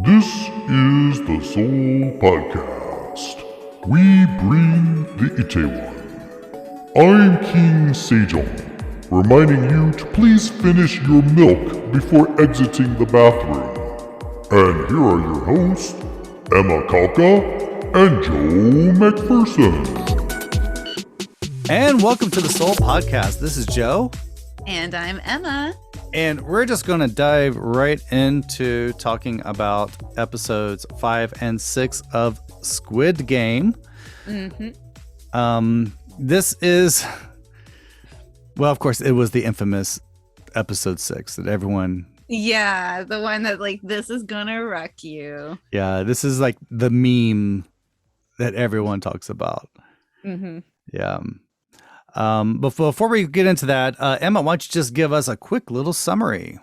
This is the Seoul Podcast. We bring the Itaewon. I'm King Sejong, reminding you to please finish your milk before exiting the bathroom. And here are your hosts, Emma Kalka and Joe McPherson. And welcome to the Seoul Podcast. This is Joe. And I'm Emma. And we're just going to dive right into talking about episodes 5 and 6 of Squid Game. This is, well, of course, it was the infamous episode 6 that everyone... Yeah, the one that this is gonna wreck you. Yeah, this is like the meme that everyone talks about. Yeah. But before we get into that, Emma, why don't you just give us a quick little summary?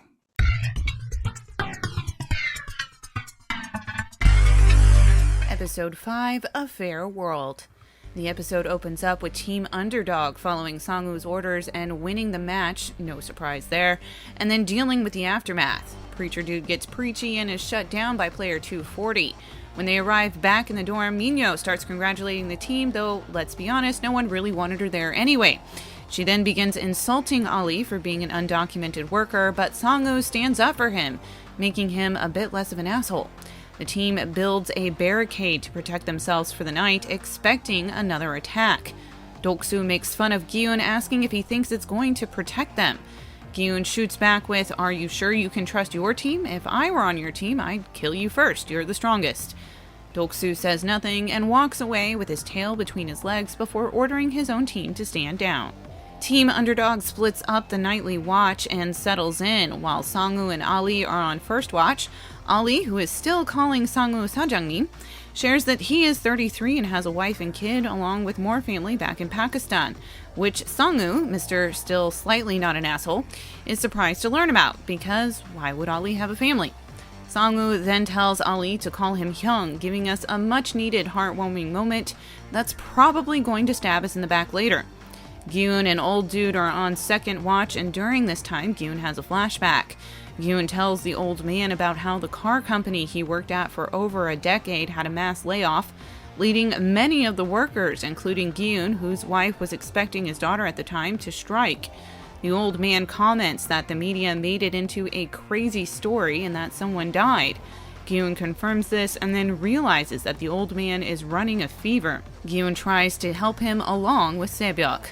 Episode 5, A Fair World. The episode opens up with Team Underdog following Sang-woo's orders and winning the match, no surprise there, and then dealing with the aftermath. Preacher Dude gets preachy and is shut down by player 240. When they arrive back in the dorm, Minyo starts congratulating the team, though, let's be honest, no one really wanted her there anyway. She then begins insulting Ali for being an undocumented worker, but Sang-woo stands up for him, making him a bit less of an asshole. The team builds a barricade to protect themselves for the night, expecting another attack. Doksu makes fun of Gyun, asking if he thinks it's going to protect them. Gyun shoots back with, "Are you sure you can trust your team? If I were on your team, I'd kill you first. You're the strongest." Doksu says nothing and walks away with his tail between his legs before ordering his own team to stand down. Team Underdog splits up the nightly watch and settles in, while Sang-woo and Ali are on first watch. Ali, who is still calling Sang-woo Sajangnim, shares that he is 33 and has a wife and kid, along with more family back in Pakistan, which Sang-woo, Mr. Still Slightly Not an Asshole, is surprised to learn about, because why would Ali have a family? Sang-woo then tells Ali to call him Hyung, giving us a much-needed heartwarming moment that's probably going to stab us in the back later. Gyun and Old Dude are on second watch, and during this time, Gyun has a flashback. Gyun tells the old man about how the car company he worked at for over a decade had a mass layoff, leading many of the workers, including Gyun, whose wife was expecting his daughter at the time, to strike. The old man comments that the media made it into a crazy story and that someone died. Gyun confirms this and then realizes that the old man is running a fever. Gyun tries to help him along with Sebyok.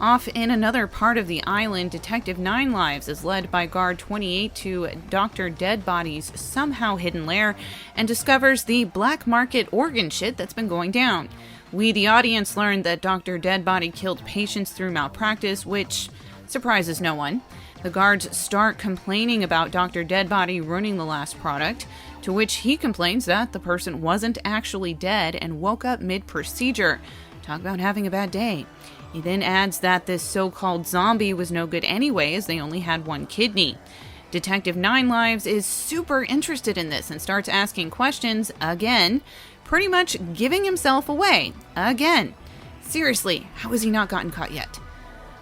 Off in another part of the island, Detective Nine Lives is led by Guard 28 to Dr. Deadbody's somehow hidden lair and discovers the black market organ shit that's been going down. We, the audience, learn that Dr. Deadbody killed patients through malpractice, which surprises no one. The guards start complaining about Dr. Deadbody ruining the last product, to which he complains that the person wasn't actually dead and woke up mid-procedure. Talk about having a bad day. He then adds that this so-called zombie was no good anyway, as they only had one kidney. Detective Nine Lives is super interested in this and starts asking questions again, pretty much giving himself away again. Seriously, how has he not gotten caught yet?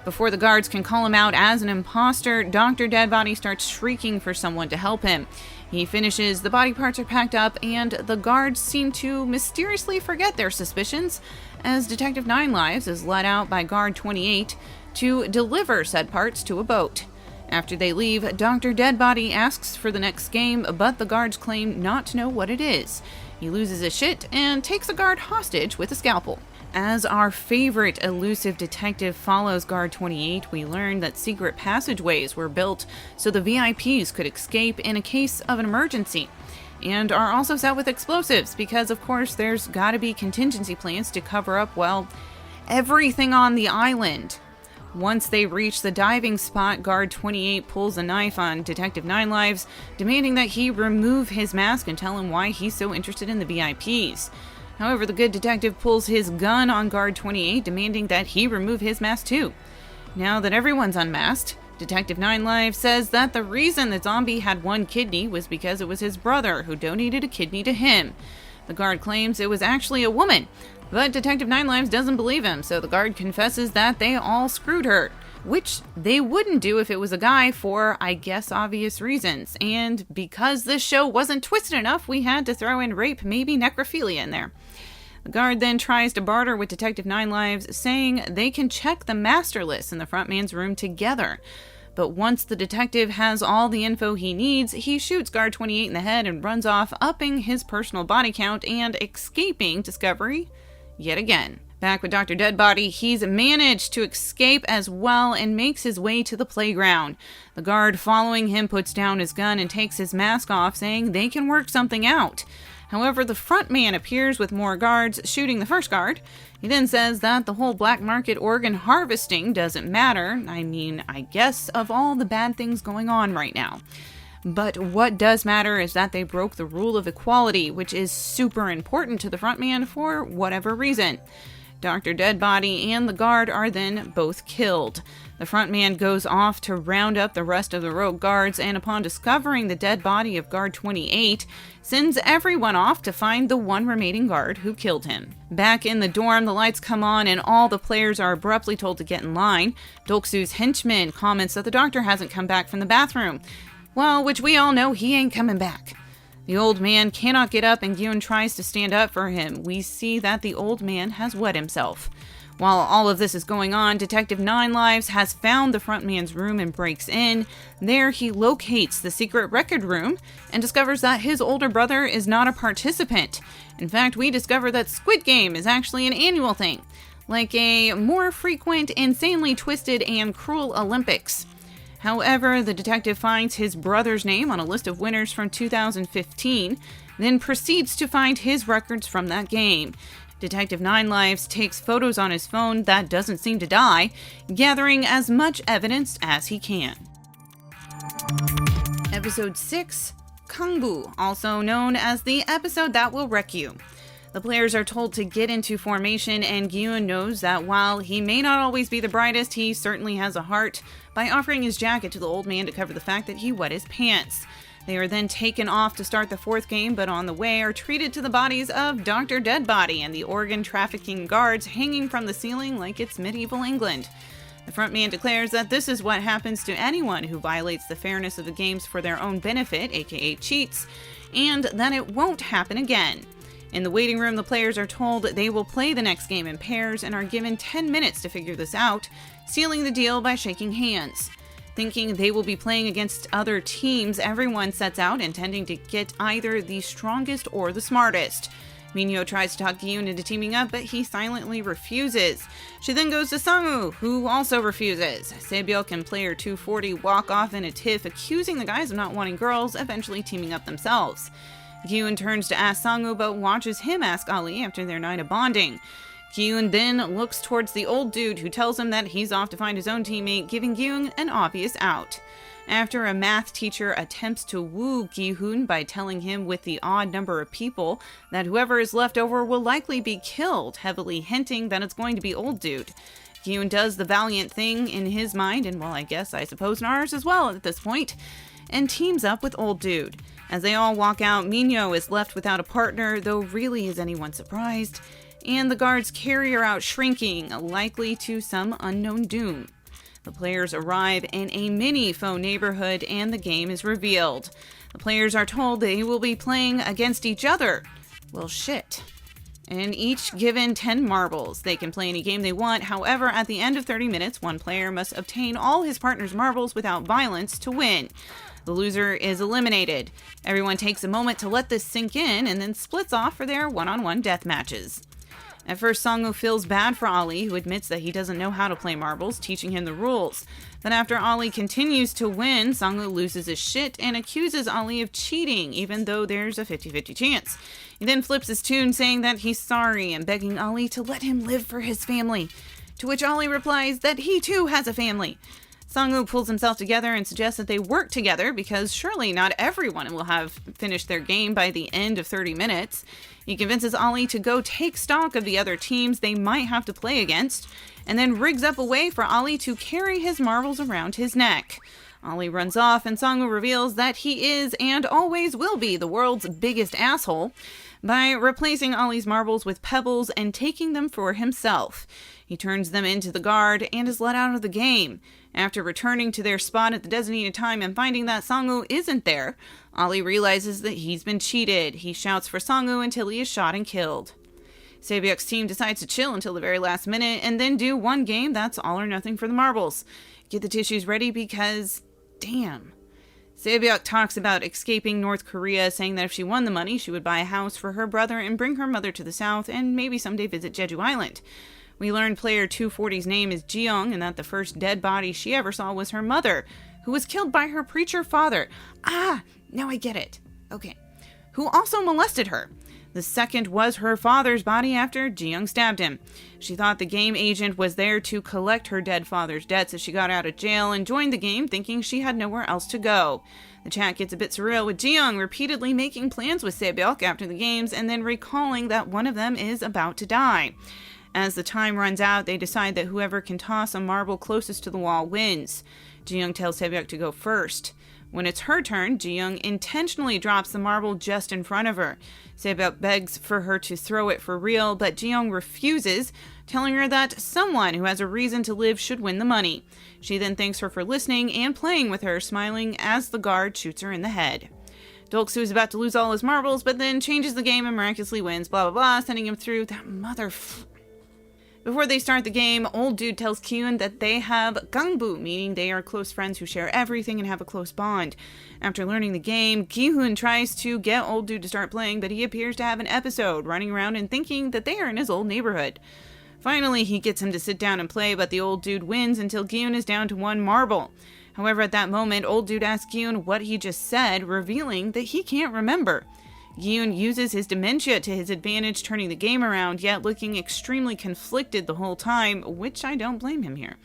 Before the guards can call him out as an imposter, Dr. Deadbody starts shrieking for someone to help him. He finishes, the body parts are packed up, and the guards seem to mysteriously forget their suspicions, as Detective Nine Lives is led out by Guard 28 to deliver said parts to a boat. After they leave, Dr. Deadbody asks for the next game, but the guards claim not to know what it is. He loses his shit and takes a guard hostage with a scalpel. As our favorite elusive detective follows Guard 28, we learn that secret passageways were built so the VIPs could escape in a case of an emergency, and are also set with explosives because, of course, there's gotta be contingency plans to cover up, well, everything on the island. Once they reach the diving spot, Guard 28 pulls a knife on Detective Nine Lives, demanding that he remove his mask and tell him why he's so interested in the VIPs. However, the good detective pulls his gun on Guard 28, demanding that he remove his mask too. Now that everyone's unmasked, Detective Nine Lives says that the reason the zombie had one kidney was because it was his brother who donated a kidney to him. The guard claims it was actually a woman, but Detective Nine Lives doesn't believe him, so the guard confesses that they all screwed her. which they wouldn't do if it was a guy for, I guess, obvious reasons. And because this show wasn't twisted enough, we had to throw in rape, maybe necrophilia in there. The guard then tries to barter with Detective Nine Lives, saying they can check the master list in the front man's room together. But once the detective has all the info he needs, he shoots guard 28 in the head and runs off, upping his personal body count and escaping discovery yet again. Back with Dr. Deadbody, he's managed to escape as well and makes his way to the playground. The guard following him puts down his gun and takes his mask off, saying they can work something out. However, the front man appears with more guards, shooting the first guard. He then says that the whole black market organ harvesting doesn't matter. I mean, I guess of all the bad things going on right now. But what does matter is that they broke the rule of equality, which is super important to the front man for whatever reason. Dr. Deadbody and the guard are then both killed. The front man goes off to round up the rest of the rogue guards, and upon discovering the dead body of guard 28, sends everyone off to find the one remaining guard who killed him. Back in the dorm, the lights come on and all the players are abruptly told to get in line. Doksu's henchman comments that the doctor hasn't come back from the bathroom. Well, which we all know he ain't coming back. The old man cannot get up and Gyun tries to stand up for him. We see that the old man has wet himself. While all of this is going on, Detective Nine Lives has found the front man's room and breaks in. There he locates the secret record room and discovers that his older brother is not a participant. In fact, we discover that Squid Game is actually an annual thing, like a more frequent, insanely twisted, and cruel Olympics. However, the detective finds his brother's name on a list of winners from 2015, then proceeds to find his records from that game. Detective Nine Lives takes photos on his phone that doesn't seem to die, gathering as much evidence as he can. Episode 6, gganbu, also known as the episode that will wreck you. The players are told to get into formation, and Gyun knows that while he may not always be the brightest, he certainly has a heart, by offering his jacket to the old man to cover the fact that he wet his pants. They are then taken off to start the fourth game, but on the way are treated to the bodies of Dr. Deadbody and the organ trafficking guards hanging from the ceiling like it's medieval England. The front man declares that this is what happens to anyone who violates the fairness of the games for their own benefit, aka cheats, and that it won't happen again. In the waiting room, the players are told they will play the next game in pairs and are given 10 minutes to figure this out, sealing the deal by shaking hands. Thinking they will be playing against other teams, everyone sets out intending to get either the strongest or the smartest. Minyo tries to talk Gyun into teaming up, but he silently refuses. She then goes to Sangwoo, who also refuses. Sebyok and player 240 walk off in a tiff, accusing the guys of not wanting girls, eventually teaming up themselves. Gyun turns to ask Sangwoo, but watches him ask Ali after their night of bonding. Gyun then looks towards the old dude, who tells him that he's off to find his own teammate, giving Gyun an obvious out. After a math teacher attempts to woo Gi-hoon by telling him with the odd number of people that whoever is left over will likely be killed, heavily hinting that it's going to be old dude. Gyun does the valiant thing in his mind, and well, I suppose in ours as well at this point, and teams up with old dude. As they all walk out, Minyo is left without a partner, though really is anyone surprised, and the guards carry her out shrinking, likely to some unknown doom. The players arrive in a mini-faux neighborhood and the game is revealed. The players are told they will be playing against each other. Well, shit. And each given 10 marbles. They can play any game they want, however, at the end of 30 minutes, one player must obtain all his partner's marbles without violence to win. The loser is eliminated. Everyone takes a moment to let this sink in and then splits off for their one-on-one death matches. At first, Sangwoo feels bad for Ali, who admits that he doesn't know how to play marbles, teaching him the rules. Then after Ali continues to win, Sangwoo loses his shit and accuses Ali of cheating, even though there's a 50-50 chance. He then flips his tune, saying that he's sorry and begging Ali to let him live for his family, to which Ali replies that he too has a family. Sangwoo pulls himself together and suggests that they work together because surely not everyone will have finished their game by the end of 30 minutes. He convinces Ali to go take stock of the other teams they might have to play against, and then rigs up a way for Ali to carry his marbles around his neck. Ali runs off, and Sangwoo reveals that he is and always will be the world's biggest asshole by replacing Ali's marbles with pebbles and taking them for himself. He turns them into the guard and is let out of the game. After returning to their spot at the designated time and finding that Sangwoo isn't there, Ollie realizes that he's been cheated. He shouts for Sangwoo until he is shot and killed. Saebyuk's team decides to chill until the very last minute and then do one game that's all or nothing for the marbles. Get the tissues ready because, damn. Saebyuk talks about escaping North Korea, saying that if she won the money, she would buy a house for her brother and bring her mother to the south and maybe someday visit Jeju Island. We learned player 240's name is Jeong and that the first dead body she ever saw was her mother, who was killed by her preacher father. Ah, now I get it. Okay. Who also molested her. The second was her father's body after Jeong stabbed him. She thought the game agent was there to collect her dead father's debts as she got out of jail and joined the game thinking she had nowhere else to go. The chat gets a bit surreal with Jeong repeatedly making plans with Saebyuk after the games and then recalling that one of them is about to die. As the time runs out, they decide that whoever can toss a marble closest to the wall wins. Jeong tells Saebyuk to go first. When it's her turn, Jeong intentionally drops the marble just in front of her. Saebyuk begs for her to throw it for real, but Jeong refuses, telling her that someone who has a reason to live should win the money. She then thanks her for listening and playing with her, smiling as the guard shoots her in the head. Dolksu is about to lose all his marbles, but then changes the game and miraculously wins, blah blah blah, sending him through. That Before they start the game, Old Dude tells Kyun that they have gganbu, meaning they are close friends who share everything and have a close bond. After learning the game, Gi-hoon tries to get Old Dude to start playing, but he appears to have an episode, running around and thinking that they are in his old neighborhood. Finally, he gets him to sit down and play, but the Old Dude wins until Gi-hoon is down to one marble. However, at that moment, Old Dude asks Gi-hoon what he just said, revealing that he can't remember. Gi-hoon uses his dementia to his advantage, turning the game around, yet looking extremely conflicted the whole time, which I don't blame him here.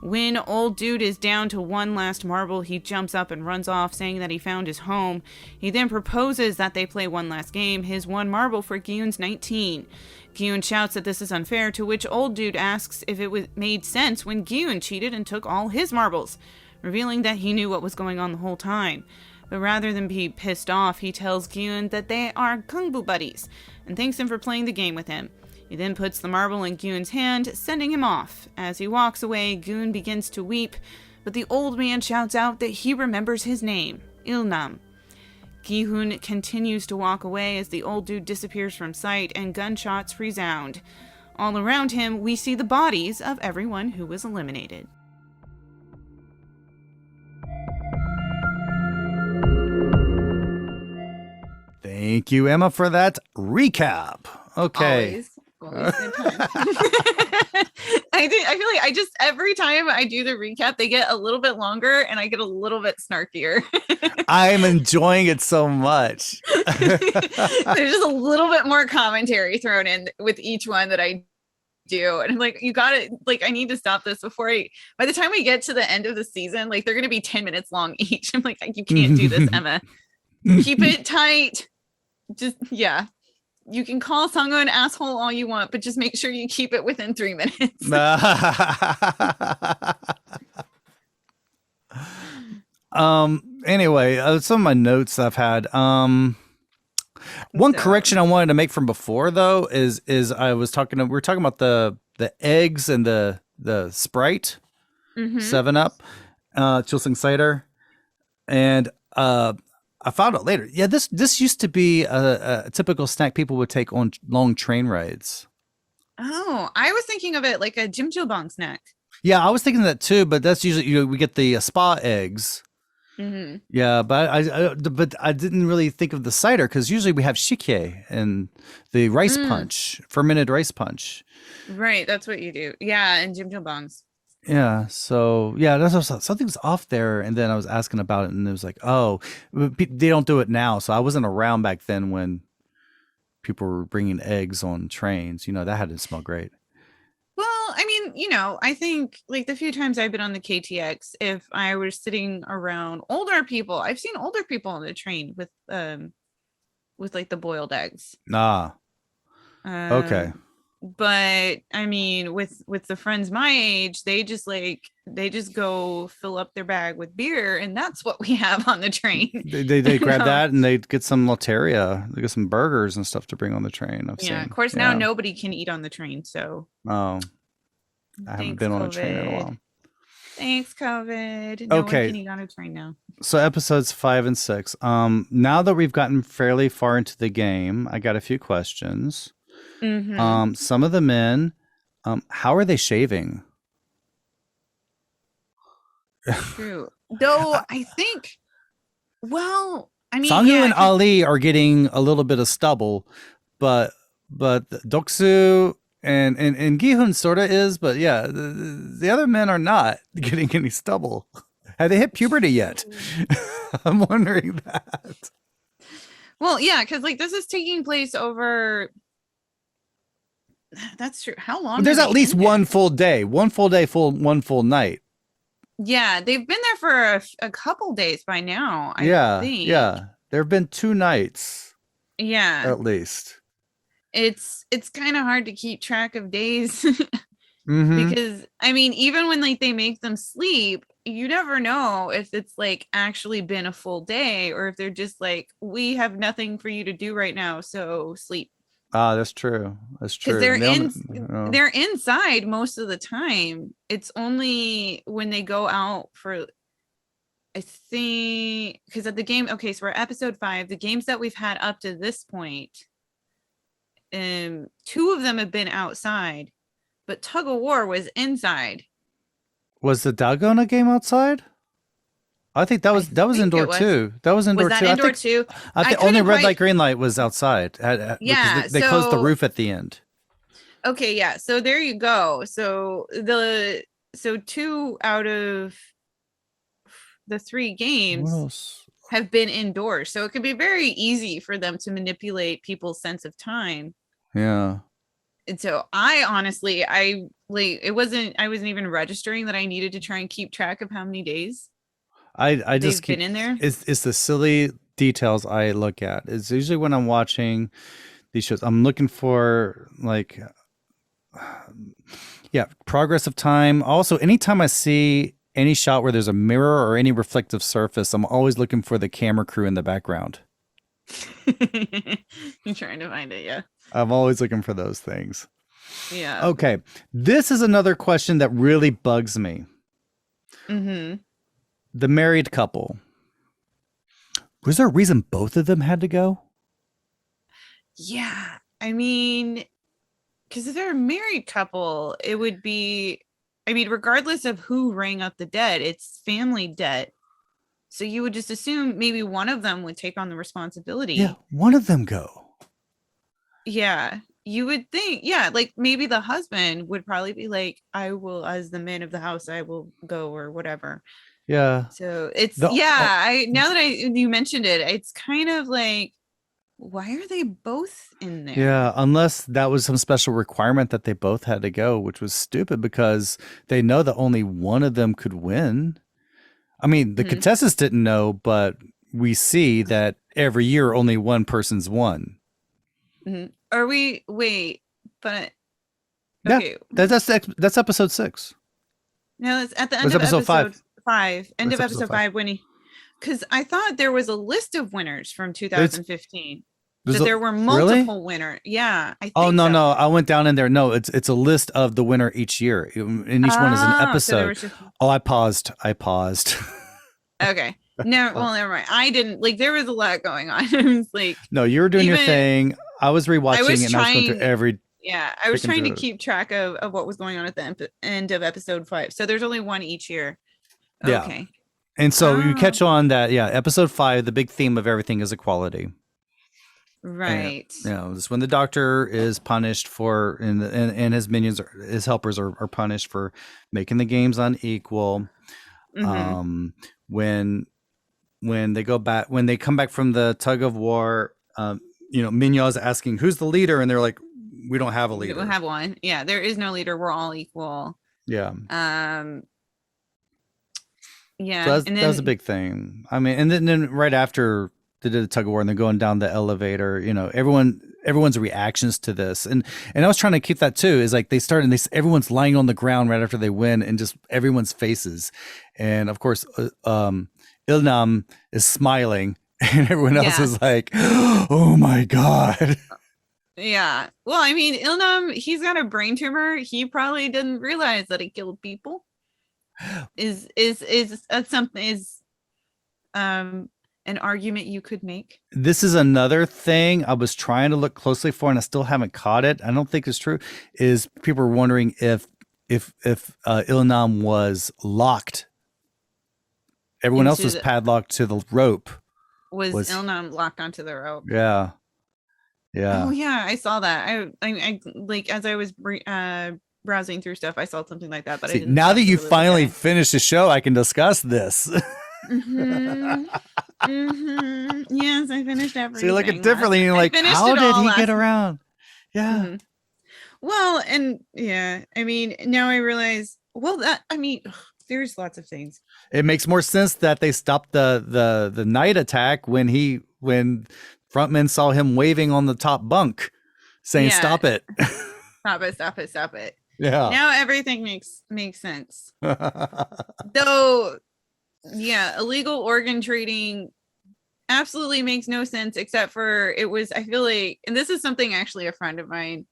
When Old Dude is down to one last marble, he jumps up and runs off, saying that he found his home. He then proposes that they play one last game, his one marble for Gi-hoon's 19. Gi-hoon shouts that this is unfair, to which Old Dude asks if it made sense when Gi-hoon cheated and took all his marbles, revealing that he knew what was going on the whole time. But rather than be pissed off, he tells Gi-hoon that they are gganbu buddies, and thanks him for playing the game with him. He then puts the marble in Gi-hoon's hand, sending him off. As he walks away, Gi-hoon begins to weep, but the old man shouts out that he remembers his name, Il-nam. Gi-hoon continues to walk away as the Old Dude disappears from sight and gunshots resound. All around him, we see the bodies of everyone who was eliminated. Thank you, Emma, for that recap. Okay. Always good time. I feel like every time I do the recap, they get a little bit longer and I get a little bit snarkier. I'm enjoying it so much. There's just a little bit more commentary thrown in with each one that I do. And I'm like, you got it. Like, I need to stop this by the time we get to the end of the season, like they're going to be 10 minutes long each. I'm like, you can't do this, Emma. Keep it tight. Just, yeah. You can call Sangwoo an asshole all you want, but just make sure you keep it within 3 minutes. Anyway, some of my notes I've had. One correction I wanted to make from before though is we were talking about the eggs and the Sprite, 7-Up, Chilsing cider, and I found out later. Yeah, this used to be a typical snack people would take on long train rides. Oh, I was thinking of it like a jjimjilbang snack. Yeah, I was thinking that too, but that's usually we get the spa eggs. Mm-hmm. Yeah, but I didn't really think of the cider because usually we have shikye and the rice punch, fermented rice punch. Right, that's what you do. Yeah, and jjimjilbangs. Yeah, so yeah, that's something's off there. And then I was asking about it, and it was like, oh, they don't do it now. So I wasn't around back then when people were bringing eggs on trains. You know, that had to smell great. Well, I mean, I think like the few times I've been on the KTX, if I was sitting around older people, I've seen older people on the train with like the boiled eggs. Okay. But I mean, with the friends my age, they just go fill up their bag with beer, and that's what we have on the train. They grab that and they get some Loteria. They get some burgers and stuff to bring on the train. Of course, now nobody can eat on the train. So I haven't Thanks, been on a train in a COVID. while. Thanks, COVID. No Okay. one can eat on a train now. So episodes 5 and 6. Now that we've gotten fairly far into the game, I got a few questions. Mm-hmm. Some of the men, how are they shaving? True. Though I think, well, I mean, Sang-woo yeah, and 'cause- Ali are getting a little bit of stubble, but Doksu and Gi-hun sort of is, but yeah, the other men are not getting any stubble. Have they hit puberty yet? I'm wondering that. well, yeah, because like this is taking place over. That's true. How long? But there's are at they least in there? one full day, one full night. Yeah, they've been there for a couple days by now. I think. Yeah. There have been 2 nights Yeah. at least. It's kind of hard to keep track of days Mm-hmm. because I mean, even when like they make them sleep, you never know if it's like actually been a full day or if they're just like, we have nothing for you to do right now, so sleep. Ah, that's true. That's true. Because Oh. they're inside most of the time. It's only when they go out for, I think, because at the game, okay, so we're episode 5, the games that we've had up to this point, 2 of them have been outside, but Tug of War was inside. Was the Dalgona game outside? I think that was think indoor it was. too. That was indoor Was that too. indoor I think, too? I think I only couldn't red quite- light, green light was outside. Because Yeah, they closed the so- roof at the end. Okay, yeah. So there you go. So 2 out of the 3 What games else? have been indoors. So it could be very easy for them to manipulate people's sense of time. Yeah. And so I honestly, I wasn't even registering that I needed to try and keep track of how many days I they've just keep been in there. it's the silly details I look at. It's usually when I'm watching these shows, I'm looking for like progress of time. Also, anytime I see any shot where there's a mirror or any reflective surface, I'm always looking for the camera crew in the background. You're trying to find it, yeah. I'm always looking for those things. Yeah. Okay. This is another question that really bugs me. Mm-hmm. The married couple. Was there a reason both of them had to go? Yeah. I mean, because if they're a married couple, it would be, I mean, regardless of who rang up the debt, it's family debt. So you would just assume maybe one of them would take on the responsibility. Yeah, one of them go. Yeah. You would think, yeah, like maybe the husband would probably be like, I will, as the man of the house, I will go or whatever. Yeah. So it's, The- now that you mentioned it, it's kind of like, why are they both in there? Yeah, unless that was some special requirement that they both had to go, which was stupid because they know that only one of them could win. I mean, the Mhm. contestants didn't know, but we see that every year only one person's won. Mhm. Are we, wait, but Yeah, okay. that's episode 6. No, it's at the end Was of episode episode five. 5. End What's of episode episode five? 5 when he, because I thought there was a list of winners from 2015. There's That a- there were really? multiple winners. Yeah. I think Oh no, so. no, I went down in there. No, it's a list of the winner each year, and each one is an Oh, so there episode. was just- Oh, I paused. okay. No, well, never mind. I didn't, like, there was a lot going on. I was like, No, you were doing your Even- thing. I was rewatching was and I was going through trying- every. yeah, I was Picking trying to through it. keep track of what was going on at the end of episode 5. So there's only one each year. Yeah. Okay. And so you Oh. catch on that, yeah, episode 5, the big theme of everything is equality. Right. You know, this is when the doctor is punished for, and his minions, his helpers are punished for making the games unequal. Mhm. When they go back, when they come back from the tug of war, Mignon's asking who's the leader, and they're like, we don't have a We leader. don't have one. Yeah, there is no leader. We're all equal. Yeah. Yeah. So and that was a big thing. I mean, and then right after they did the tug of war and they're going down the elevator, everyone's reactions to this. And I was trying to keep that too, is like they start and everyone's lying on the ground right after they win and just everyone's faces. And of course, Ilnam is smiling and everyone else Yeah. is like, oh my God. Yeah. Well, I mean, Ilnam, he's got a brain tumor. He probably didn't realize that he killed people. Is something is an argument you could make? This is another thing I was trying to look closely for, and I still haven't caught it. I don't think it's true. Is people are wondering if Ilnam was locked. Everyone else was padlocked to the rope. Was Ilnam locked onto the rope? Yeah. Yeah. Oh yeah, I saw that. I like as I was browsing through stuff, I saw something like that. But I didn't. Now that you finally finished the show, I can discuss this. Mm-hmm. Mm-hmm. Yes, I finished everything. So you look at it differently, and you're like, how did he get around? Yeah. Mm-hmm. Well, and yeah, I mean, now I realize. Well, there's lots of things. It makes more sense that they stopped the night attack when frontmen saw him waving on the top bunk, saying, "Stop it, stop it." Yeah. Now everything makes sense. Though, yeah, illegal organ trading absolutely makes no sense, except for I feel like, and this is something actually a friend of mine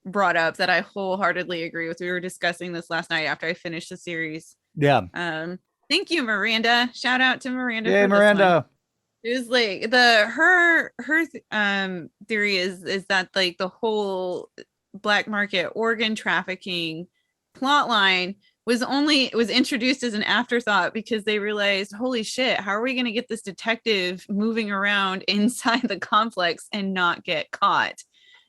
brought up that I wholeheartedly agree with. We were discussing this last night after I finished the series. Yeah. Thank you, Miranda. Shout out to Miranda. Yeah, Miranda. It was like her theory is that like the whole black market organ trafficking plot line was introduced as an afterthought because they realized, holy shit, how are we going to get this detective moving around inside the complex and not get caught?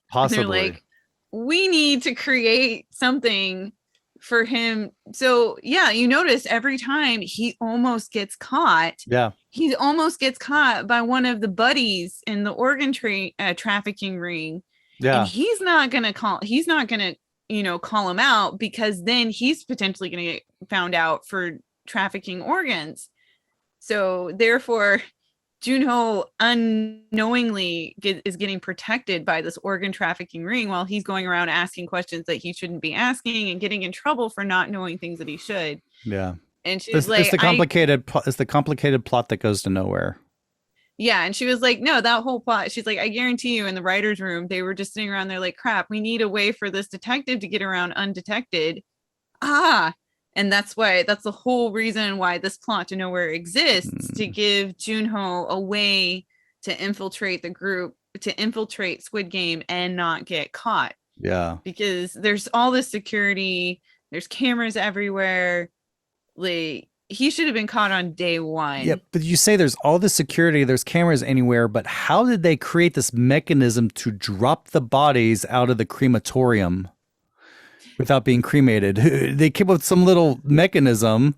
Possibly. And they're like, we need to create something for him. So yeah, you notice every time he almost gets caught. Yeah. He almost gets caught by one of the buddies in the organ trafficking ring. Yeah. And he's not gonna call him out, because then he's potentially gonna get found out for trafficking organs. So therefore, Junho unknowingly is getting protected by this organ trafficking ring while he's going around asking questions that he shouldn't be asking and getting in trouble for not knowing things that he should. Yeah. And she's like, it's the complicated plot that goes to nowhere. Yeah. And she was like, no, that whole plot. She's like, I guarantee you in the writer's room, they were just sitting around there like, crap, we need a way for this detective to get around undetected. And that's the whole reason why this plot to nowhere exists, to give Junho a way to infiltrate the group, to infiltrate Squid Game and not get caught. Yeah. Because there's all this security, there's cameras everywhere. Like, he should have been caught on day one. Yeah, but you say there's all this security, there's cameras anywhere, but how did they create this mechanism to drop the bodies out of the crematorium without being cremated? They came up with some little mechanism.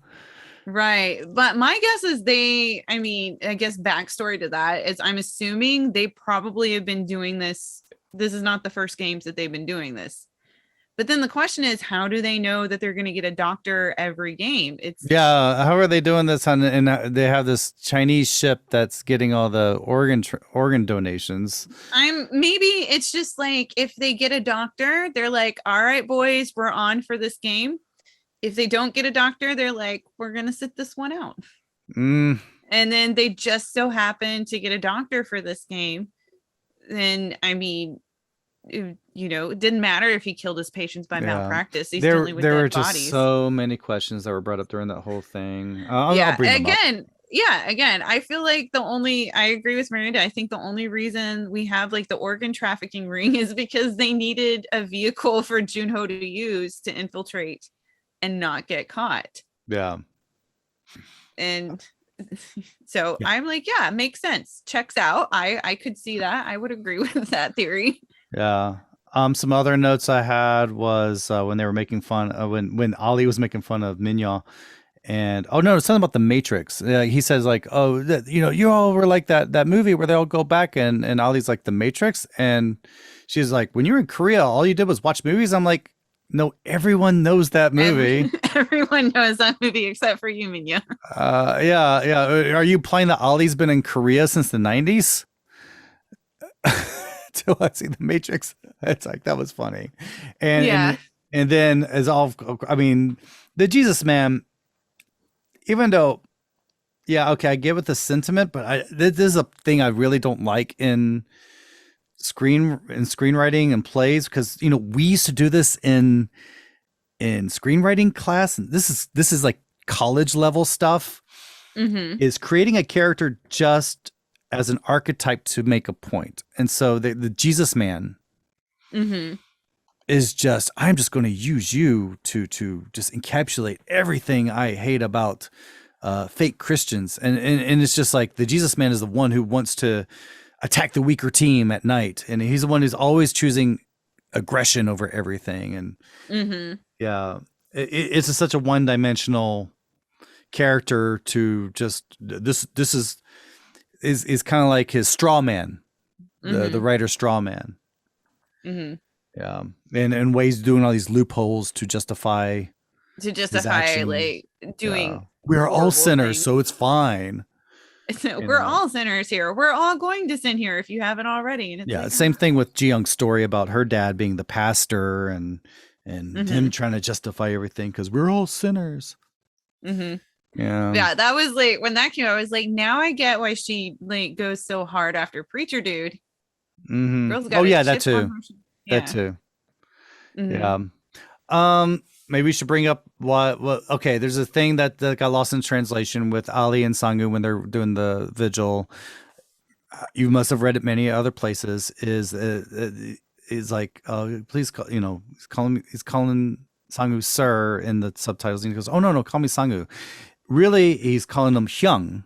Right. But my guess is I guess backstory to that is I'm assuming they probably have been doing this. This is not the first games that they've been doing this. But then the question is, how do they know that they're going to get a doctor every game? How are they doing this? And they have this Chinese ship that's getting all the organ donations. Maybe it's just like, if they get a doctor, they're like, all right, boys, we're on for this game. If they don't get a doctor, they're like, we're going to sit this one out. And then they just so happen to get a doctor for this game. Then, I mean, it didn't matter if he killed his patients by malpractice. He's dealing with dead bodies. There were just so many questions that were brought up during that whole thing. Again, I feel like I agree with Miranda. I think the only reason we have like the organ trafficking ring is because they needed a vehicle for Junho to use to infiltrate and not get caught. Yeah. And so I'm like, yeah, makes sense. Checks out. I could see that. I would agree with that theory. Yeah. Some other notes I had was when they were making fun when Ali was making fun of Minyo, and it's something about the Matrix. He says like, you all were like that movie where they all go back, and Ali's like, the Matrix, and she's like, when you were in Korea, all you did was watch movies. I'm like, no, everyone knows that movie. Everyone knows that movie except for you, Minyo. Yeah. Are you implying that Ali's been in Korea since the 90s? Till I see the Matrix. It's like, that was funny. And then the Jesus man, even though, I get with the sentiment, but this is a thing I really don't like in screenwriting and plays, because we used to do this in screenwriting class, and this is like college level stuff. Is creating a character just as an archetype to make a point. And so the Jesus man is just, I'm just going to use you to just encapsulate everything I hate about fake Christians. And it's just like the Jesus man is the one who wants to attack the weaker team at night. And he's the one who's always choosing aggression over everything. And yeah, it's such a one-dimensional character to just, this is kind of like his straw man, the writer's straw man. Yeah. And ways doing all these loopholes to justify like doing we are all sinners, things. so it's fine. We're all sinners here. We're all going to sin here if you haven't already. And it's same thing with Ji Young's story about her dad being the pastor and him trying to justify everything because we're all sinners. Yeah, that was like when that came out, I was like, now I get why she like goes so hard after preacher dude. Girls got that too. That too. Maybe we should bring up what okay, there's a thing that got lost in translation with Ali and Sang-woo when they're doing the vigil. You must have read it many other places. Is like please call, he's calling Sang-woo sir in the subtitles, and he goes, oh no, call me Sang-woo. Really, he's calling him Hyung.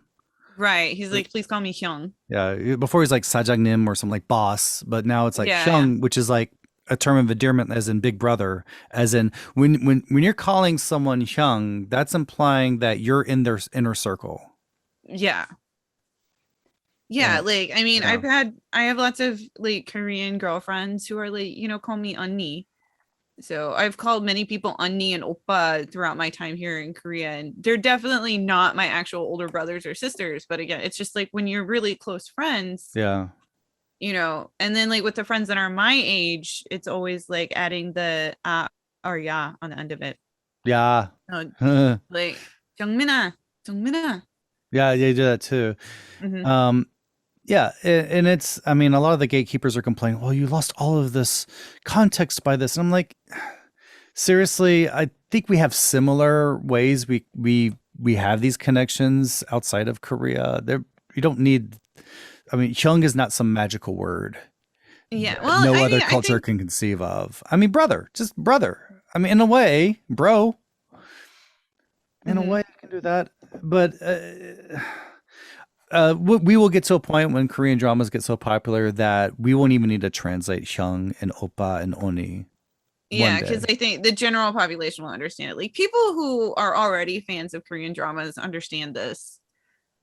Right. He's like, please call me Hyung. Yeah. Before he's like Sajangnim or something like boss, but now it's like Hyung, which is like a term of endearment, as in big brother, as in when you're calling someone Hyung, that's implying that you're in their inner circle. Yeah. Like, I mean, I have lots of like Korean girlfriends who are like, call me Unni. So I've called many people Unni and Oppa throughout my time here in Korea, and they're definitely not my actual older brothers or sisters. But again, it's just like when you're really close friends, and then like with the friends that are my age, it's always like adding the or ya on the end of it. Yeah. Like 정민아. Yeah, they do that too. Yeah, and it's, I mean, a lot of the gatekeepers are complaining, well, you lost all of this context by this. And I'm like, seriously, I think we have similar ways we have these connections outside of Korea. You don't need, I mean, Hyung is not some magical word. Yeah, well, no other culture can conceive of. I mean, just brother. I mean, in a way, bro. In a way, you can do that. But we will get to a point when Korean dramas get so popular that we won't even need to translate Hyung and Oppa and Oni. Yeah, because I think the general population will understand it. Like people who are already fans of Korean dramas understand this.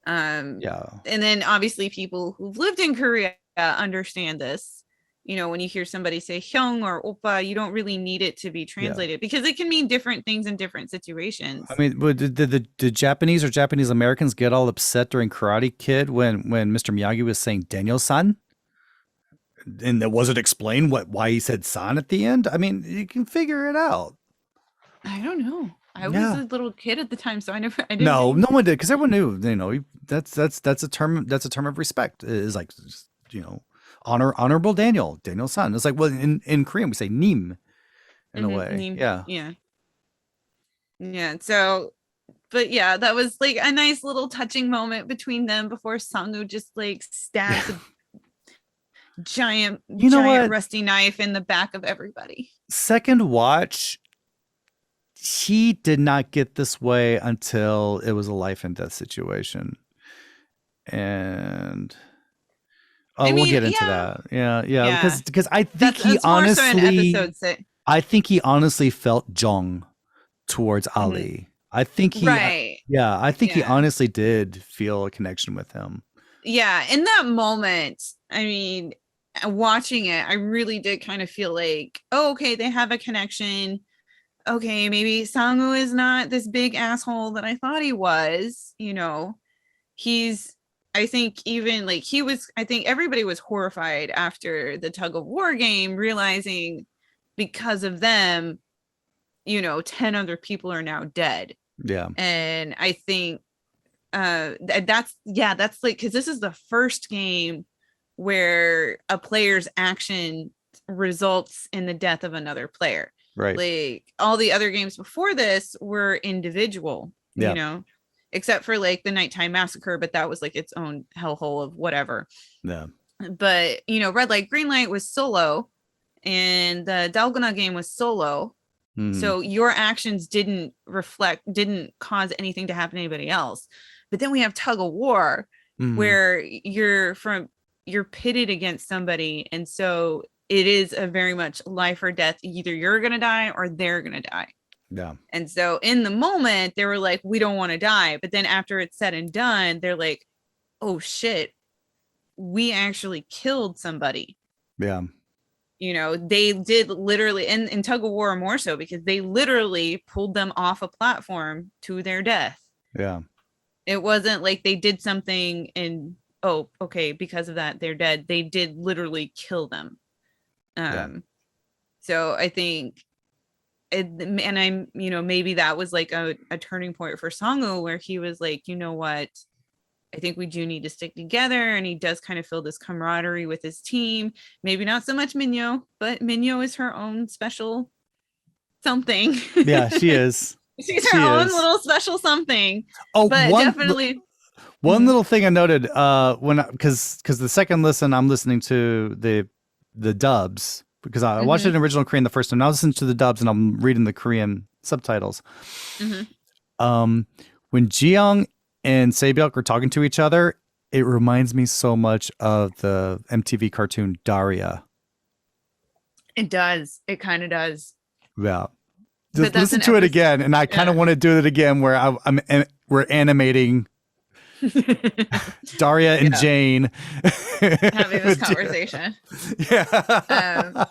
And then obviously people who've lived in Korea understand this. When you hear somebody say Hyung or Oppa, you don't really need it to be translated because it can mean different things in different situations. I mean, did the Japanese or Japanese Americans get all upset during Karate Kid when Mr. Miyagi was saying Daniel-san? And it wasn't explained why he said san at the end? I mean, you can figure it out. I don't know. I was a little kid at the time, so I didn't. No one did, because everyone knew. That's a term. That's a term of respect. Is like, honorable Daniel-san. It's like, well, in Korean we say 님 in a way. Nim. Yeah. So, but yeah, that was like a nice little touching moment between them before Sang-woo just like stabs a giant rusty knife in the back of everybody. Second watch, he did not get this way until it was a life and death situation, and. We'll get into that. Yeah. Because I think he honestly felt Jong towards Ali. I think he, I think he honestly did feel a connection with him. Yeah, in that moment, I mean, watching it, I really did kind of feel like, oh, okay, they have a connection. Okay, maybe Sang-woo is not this big asshole that I thought he was. I think even like I think everybody was horrified after the tug of war game, realizing because of them, 10 other people are now dead. Yeah. And I think that's like, because this is the first game where a player's action results in the death of another player. Right. Like all the other games before this were individual, Yeah. you know, except for like the Nighttime Massacre, but that was like its own hellhole of whatever. Yeah. But, you know, Red Light, Green Light was solo, and the Dalgona game was solo. So your actions didn't cause anything to happen to anybody else. But then we have Tug of War, where you're pitted against somebody. And so it is a very much life or death. Either you're going to die or they're going to die. Yeah. And so in the moment, they were like, we don't want to die. But then after it's said and done, they're like, oh, shit, we actually killed somebody. Yeah. You know, they did literally, and in Tug of War more so, because they literally pulled them off a platform to their death. Yeah. It wasn't like they did something and, oh, okay, because of that, they're dead. They did literally kill them. So I think, and I'm, you know, maybe that was like a turning point for Songu, where he was like, you know what? I think we do need to stick together, and he does kind of feel this camaraderie with his team. Maybe not so much Minyo, but Minyo is her own special something. Yeah, she is. She's her own little special something. Oh, but definitely. One little thing I noted because the second listen, I'm listening to the dubs, because I watched it in original Korean the first time. Now I listen to the dubs and I'm reading the Korean subtitles. When Jiyoung and Saebyuk are talking to each other, it reminds me so much of the MTV cartoon Daria. It does. It kind of does. Yeah. Just listen to it again, and I kind of want to do it again, where we're animating Daria and Jane having this conversation. Yeah.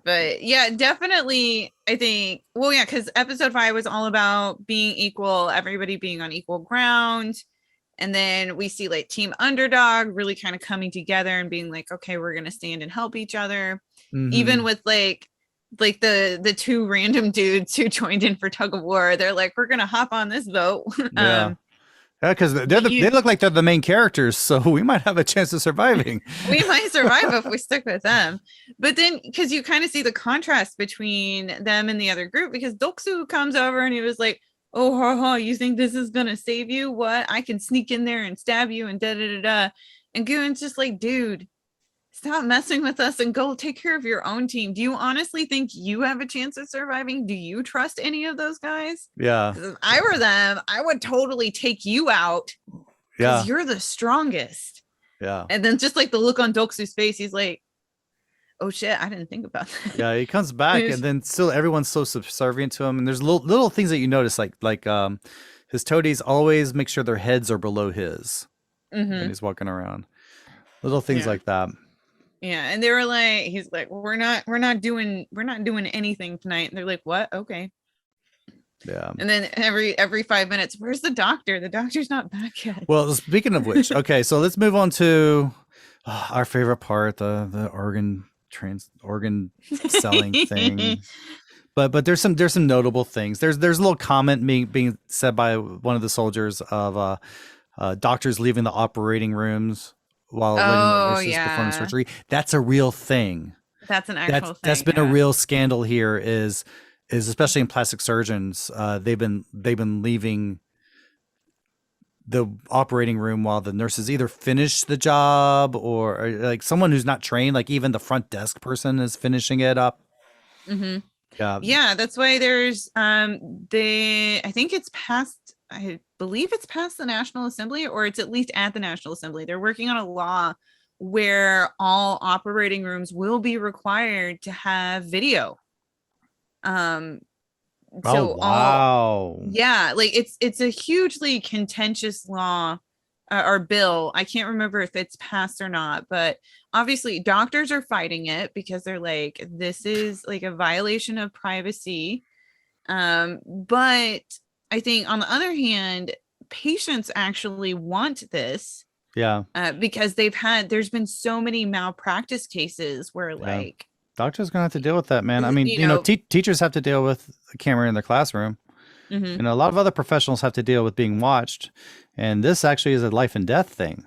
But yeah, definitely, I think, well, yeah, because episode 5 was all about being equal, everybody being on equal ground. And then we see like Team Underdog really kind of coming together and being like, okay, we're going to stand and help each other. Even with like the two random dudes who joined in for Tug of War, they're like, we're going to hop on this boat. Yeah, because they look like they're the main characters, so we might have a chance of surviving. We might survive if we stick with them. But then, because you kind of see the contrast between them and the other group, because Doksu comes over and he was like, oh, you think this is going to save you? What? I can sneak in there and stab you and da-da-da-da. And Guen's just like, dude, stop messing with us and go take care of your own team. Do you honestly think you have a chance of surviving? Do you trust any of those guys? Yeah. If I were them, I would totally take you out. Yeah. You're the strongest. Yeah. And then just like the look on Doksu's face, he's like, oh shit, I didn't think about that. Yeah, he comes back and then still everyone's so subservient to him. And there's little things that you notice, like his toadies always make sure their heads are below his when he's walking around. Little things like that. Yeah, and they were like, he's like, we're not doing anything tonight. And they're like, what? Okay. Yeah. And then every 5 minutes, where's the doctor? The doctor's not back yet. Well, speaking of which, okay, so let's move on to our favorite part, the organ selling thing. But there's some notable things. There's a little comment being said by one of the soldiers of doctors leaving the operating rooms while waiting for performing surgery. That's a real thing. That's an actual thing. That's been a real scandal here, is especially in plastic surgeons. They've been leaving the operating room while the nurses either finish the job or like someone who's not trained, like even the front desk person is finishing it up. Yeah, that's why there's I think it's passed, I believe it's past the National Assembly, or it's at least at the National Assembly. They're working on a law where all operating rooms will be required to have video. Like it's a hugely contentious law or bill. I can't remember if it's passed or not, but obviously doctors are fighting it because they're like, this is like a violation of privacy. But I think on the other hand, patients actually want this. Yeah. Because there's been so many malpractice cases where like doctors gonna have to deal with that, man. I mean, you know teachers have to deal with a camera in their classroom. You know, a lot of other professionals have to deal with being watched, and this actually is a life and death thing.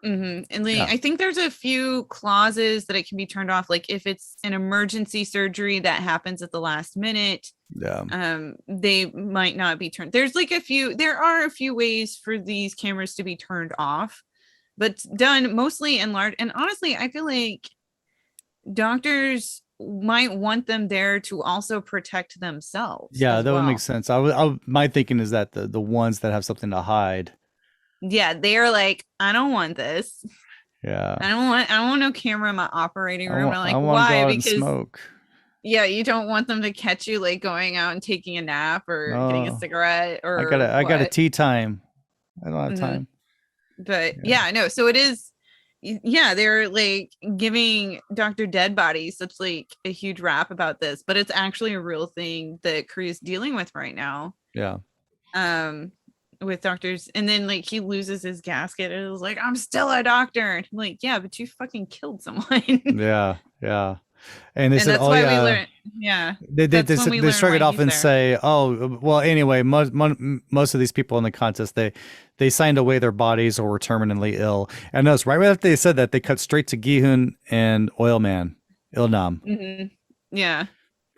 And like, I think there's a few clauses that it can be turned off. Like if it's an emergency surgery that happens at the last minute, they might not be turned. There are a few ways for these cameras to be turned off, but done mostly in large. And honestly, I feel like doctors might want them there to also protect themselves. Yeah, that would make sense. My thinking is that the ones that have something to hide. Yeah, they're like, I don't want this. Yeah, I don't want no camera in my operating room. I'm like, I why? Because smoke. Yeah, you don't want them to catch you like going out and taking a nap or getting a cigarette or I got a tea time. I don't have time. But no. So it is. Yeah, they're like giving Dr. Dead Body such like a huge rap about this, but it's actually a real thing that Korea's dealing with right now. Yeah. With doctors, and then like he loses his gasket and it was like, I'm still a doctor. And I'm like, yeah, but you fucking killed someone. Yeah. And they said, that's why we learned. Yeah. They shrug it off and say, oh, well, anyway, most of these people in the contest, they signed away their bodies or were terminally ill. And notice right after they said that, they cut straight to Gi-hun and Oilman, Ilnam. Yeah.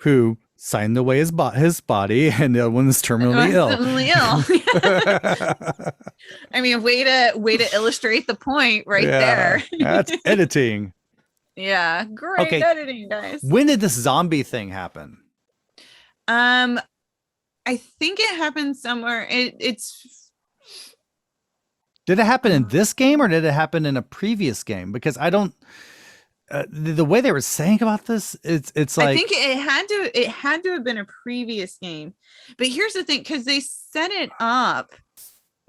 Who signed away his body, and the other one's terminally ill. I mean, way to illustrate the point there. That's editing. Yeah, great editing, guys. When did this zombie thing happen? I think it happened somewhere. It's. Did it happen in this game or did it happen in a previous game? Because I don't. The way they were saying about this, it's like, I think it had to have been a previous game. But here's the thing, because they set it up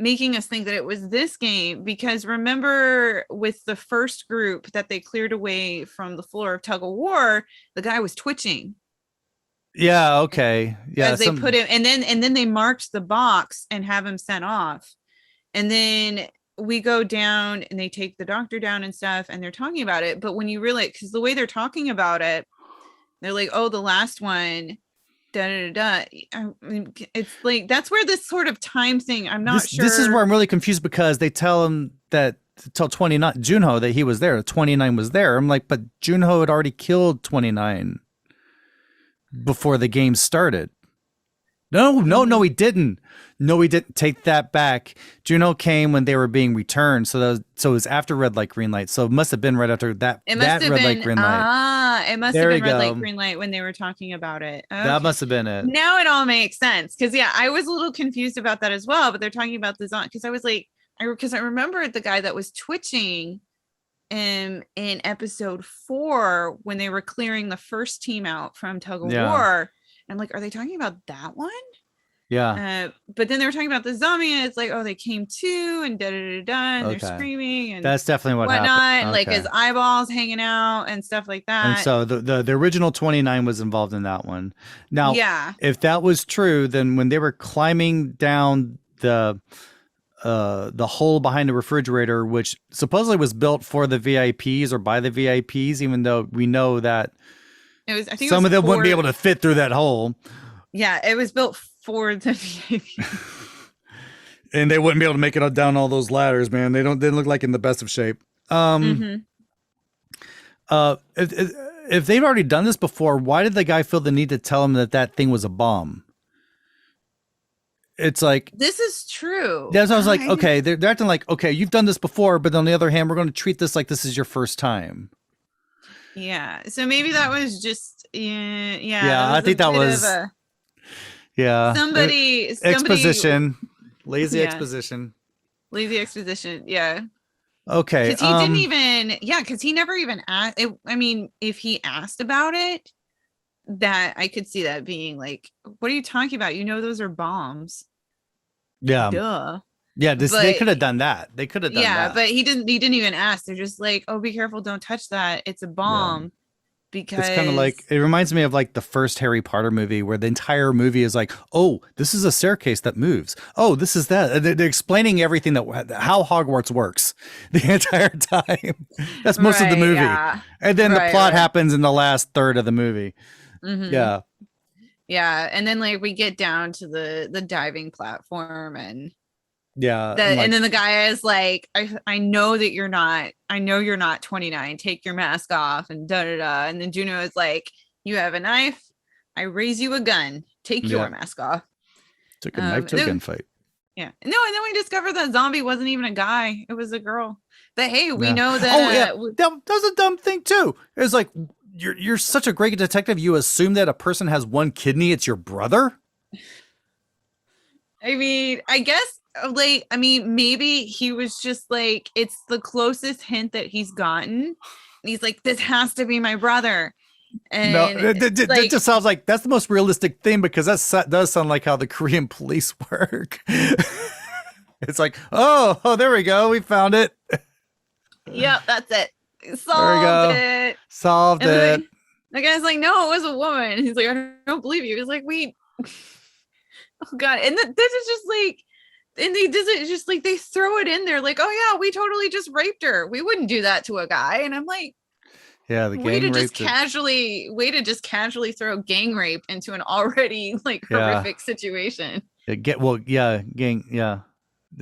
making us think that it was this game, because remember with the first group that they cleared away from the floor of tug of war, the guy was twitching. Yeah, okay. Yeah. As they put him, and then they marked the box and have him sent off. And then we go down and they take the doctor down and stuff, and they're talking about it. But when you really, because the way they're talking about it, they're like, oh, the last one, I mean, it's like, that's where this sort of time thing, I'm not sure. This is where I'm really confused, because they tell him that, tell 29, Junho, that he was there, 29 was there. I'm like, but Junho had already killed 29 before the game started. No, he didn't. No, he didn't. Take that back. Junho came when they were being returned. So it was after red light, green light. So it must have been right after that. It must have red light, green light. It must have been red light, green light when they were talking about it. Okay. That must have been it. Now it all makes sense. Because I was a little confused about that as well. But they're talking about this on, because I was like, because I remember the guy that was twitching in episode 4 when they were clearing the first team out from tug of war. I'm like, are they talking about that one? Yeah. But then they were talking about the zombie, and it's like, oh, they came to, and and they're screaming, and that's definitely what happened. And like his eyeballs hanging out and stuff like that. And so the original 29 was involved in that one. Now, if that was true, then when they were climbing down the hole behind the refrigerator, which supposedly was built for the VIPs or by the VIPs, even though we know that some of them wouldn't be able to fit through that hole. Yeah, it was built for the VIP. And they wouldn't be able to make it down all those ladders, man. They didn't look like in the best of shape. If they've already done this before, why did the guy feel the need to tell him that thing was a bomb? It's like, this is true. That's why I was like, okay, they're acting like, okay, you've done this before, but on the other hand, we're going to treat this like this is your first time. Yeah. So maybe that was just I think that was somebody exposition, lazy exposition. Lazy exposition. Yeah. Okay. Because he didn't even because he never even asked. I mean, if he asked about it, that I could see that being like, what are you talking about? You know, those are bombs. Yeah. Duh. Yeah, they could have done that. They could have done that. Yeah, but he didn't even ask. They're just like, oh, be careful, don't touch that. It's a bomb. Yeah. Because it's kind of like, it reminds me of like the first Harry Potter movie, where the entire movie is like, oh, this is a staircase that moves. Oh, this is that. They're explaining everything how Hogwarts works the entire time. That's most of the movie. Yeah. And then the plot happens in the last third of the movie. Mm-hmm. Yeah. Yeah. And then like we get down to the diving platform, and Yeah. And then the guy is like, I know that you're not, I know you're not 29. Take your mask off and da da da. And then Juno is like, you have a knife. I raise you a gun. Take your mask off. Took a knife to a gunfight. Yeah. No, and then we discovered that zombie wasn't even a guy. It was a girl. But hey, we know that. That was a dumb thing too. It was like, you're such a great detective. You assume that a person has one kidney. It's your brother. I mean, I guess like, I mean, maybe he was just like, it's the closest hint that he's gotten. And he's like, this has to be my brother. And no, it just sounds like that's the most realistic thing, because that does sound like how the Korean police work. It's like, oh, there we go. We found it. Yep, that's it. Solved it. The guy's like, no, it was a woman. He's like, I don't believe you. He's like, wait. Oh God. And this is just like, and they does it just like, they throw it in there like, oh yeah, we totally just raped her. We wouldn't do that to a guy. And I'm like, yeah, the gang way to just casually throw gang rape into an already like horrific situation. Gang.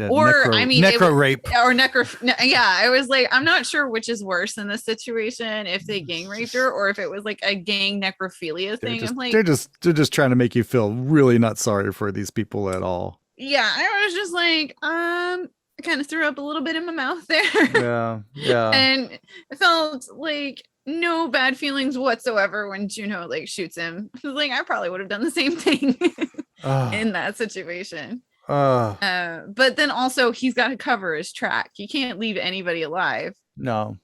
Or I mean, necro rape or I was like, I'm not sure which is worse in this situation, if they gang raped her or if it was like a gang necrophilia thing. They're just trying to make you feel really not sorry for these people at all. Yeah, I was just like, I kind of threw up a little bit in my mouth there. Yeah. And I felt like no bad feelings whatsoever when Juno like shoots him. I was like, I probably would have done the same thing in that situation. But then also he's got to cover his track. He can't leave anybody alive. No.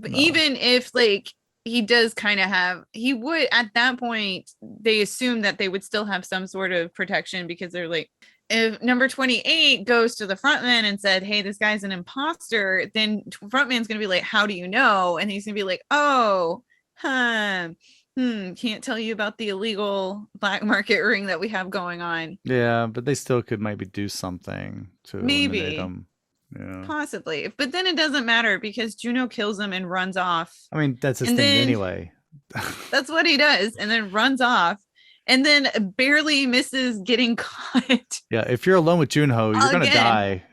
Even if like he does kind of have, he would at that point, they assume that they would still have some sort of protection, because they're like, if number 28 goes to the frontman and said, hey, this guy's an imposter, then frontman's gonna be like, how do you know? And he's gonna be like, oh, can't tell you about the illegal black market ring that we have going on. Yeah, but they still could maybe do something to eliminate them. Yeah. Possibly. But then it doesn't matter, because Juno kills him and runs off. I mean, that's his thing anyway. That's what he does, and then runs off, and then barely misses getting caught. Yeah, if you're alone with Junho, you're gonna die.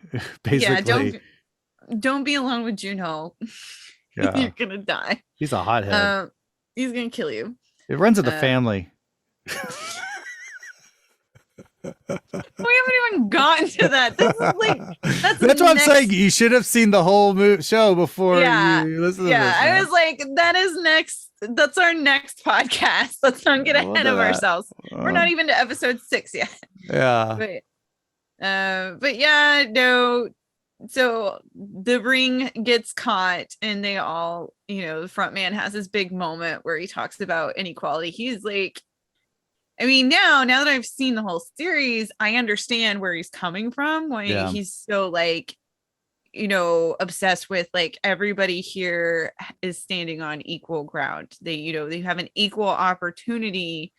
Basically. Yeah, don't be alone with Junho. Yeah. You're gonna die. He's a hothead. He's gonna kill you. It runs in the family. We haven't even gotten to that. That's what I'm saying. You should have seen the whole show before you listen to this. Yeah, I was like, that is next. That's our next podcast. Let's not get ahead of ourselves. We're not even to episode 6 yet. Yeah. But yeah, no. So the ring gets caught, and they all, the front man has this big moment where he talks about inequality. He's like, I mean, now that I've seen the whole series, I understand where he's coming from. Why he's so like, obsessed with like everybody here is standing on equal ground. They have an equal opportunity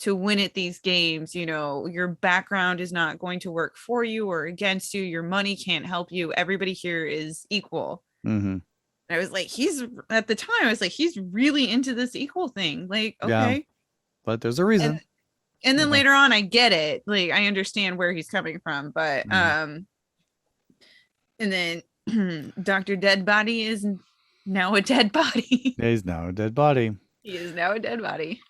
to win at these games. Your background is not going to work for you or against you. Your money can't help you. Everybody here is equal. Mm-hmm. I was like, at the time, I was like, he's really into this equal thing. Like, okay. Yeah, but there's a reason. And then later on, I get it. Like, I understand where he's coming from. But, and then Dr. Dead Body is now a dead body. Yeah, he's now a dead body. He is now a dead body.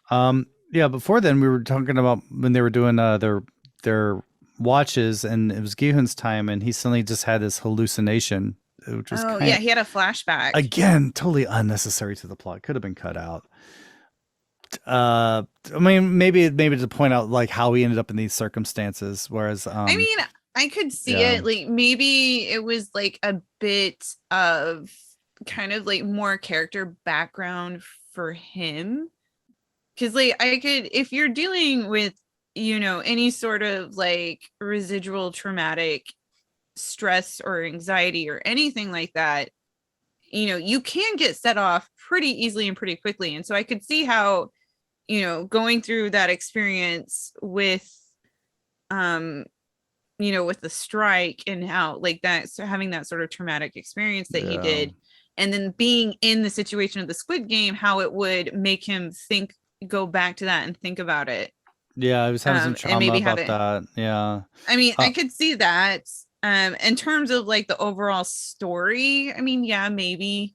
Yeah, before then, we were talking about when they were doing their watches, and it was Gi-hun's time, and he suddenly just had this hallucination. Which was he had a flashback. Again, totally unnecessary to the plot. Could have been cut out. I mean, maybe to point out like how he ended up in these circumstances. Whereas, I mean, I could see it. Like maybe it was like a bit of kind of like more character background for him. Because like if you're dealing with, any sort of like residual traumatic stress or anxiety or anything like that, you can get set off pretty easily and pretty quickly. And so I could see how, going through that experience with, with the strike and how like that, so having that sort of traumatic experience that he did, and then being in the situation of the Squid Game, how it would make him go back to that and think about it. Yeah, I was having some trauma about that. Yeah. I mean, I could see that. In terms of like the overall story, I mean, yeah, maybe.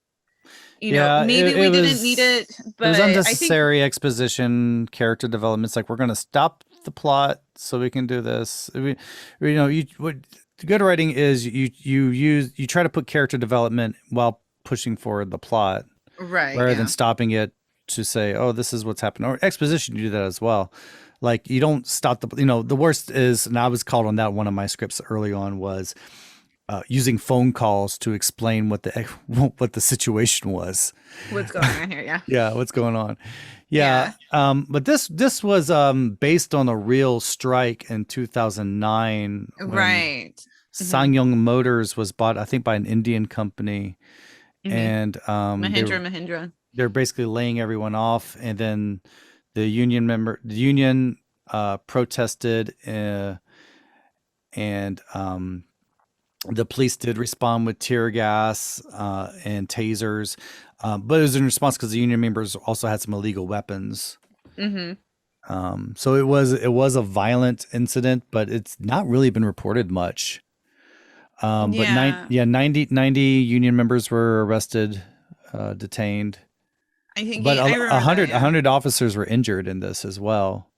Maybe we didn't need it, but it was I think unnecessary exposition, character development. It's like we're going to stop the plot so we can do this. What good writing is you try to put character development while pushing forward the plot, right, rather than stopping it to say, oh, this is what's happening. Or exposition, you do that as well. Like you don't stop the worst is, and I was called on that. One of my scripts early on was using phone calls to explain what the situation was. What's going on here? Yeah. Yeah, what's going on? Yeah. But this was based on a real strike in 2009. Right. Sangyong Motors was bought, I think, by an Indian company, and Mahindra. They're basically laying everyone off, and then the union protested, and the police did respond with tear gas and tasers, but it was in response because the union members also had some illegal weapons. So it was a violent incident, but it's not really been reported much. But 90 union members were arrested, detained. I think, but 100 officers were injured in this as well.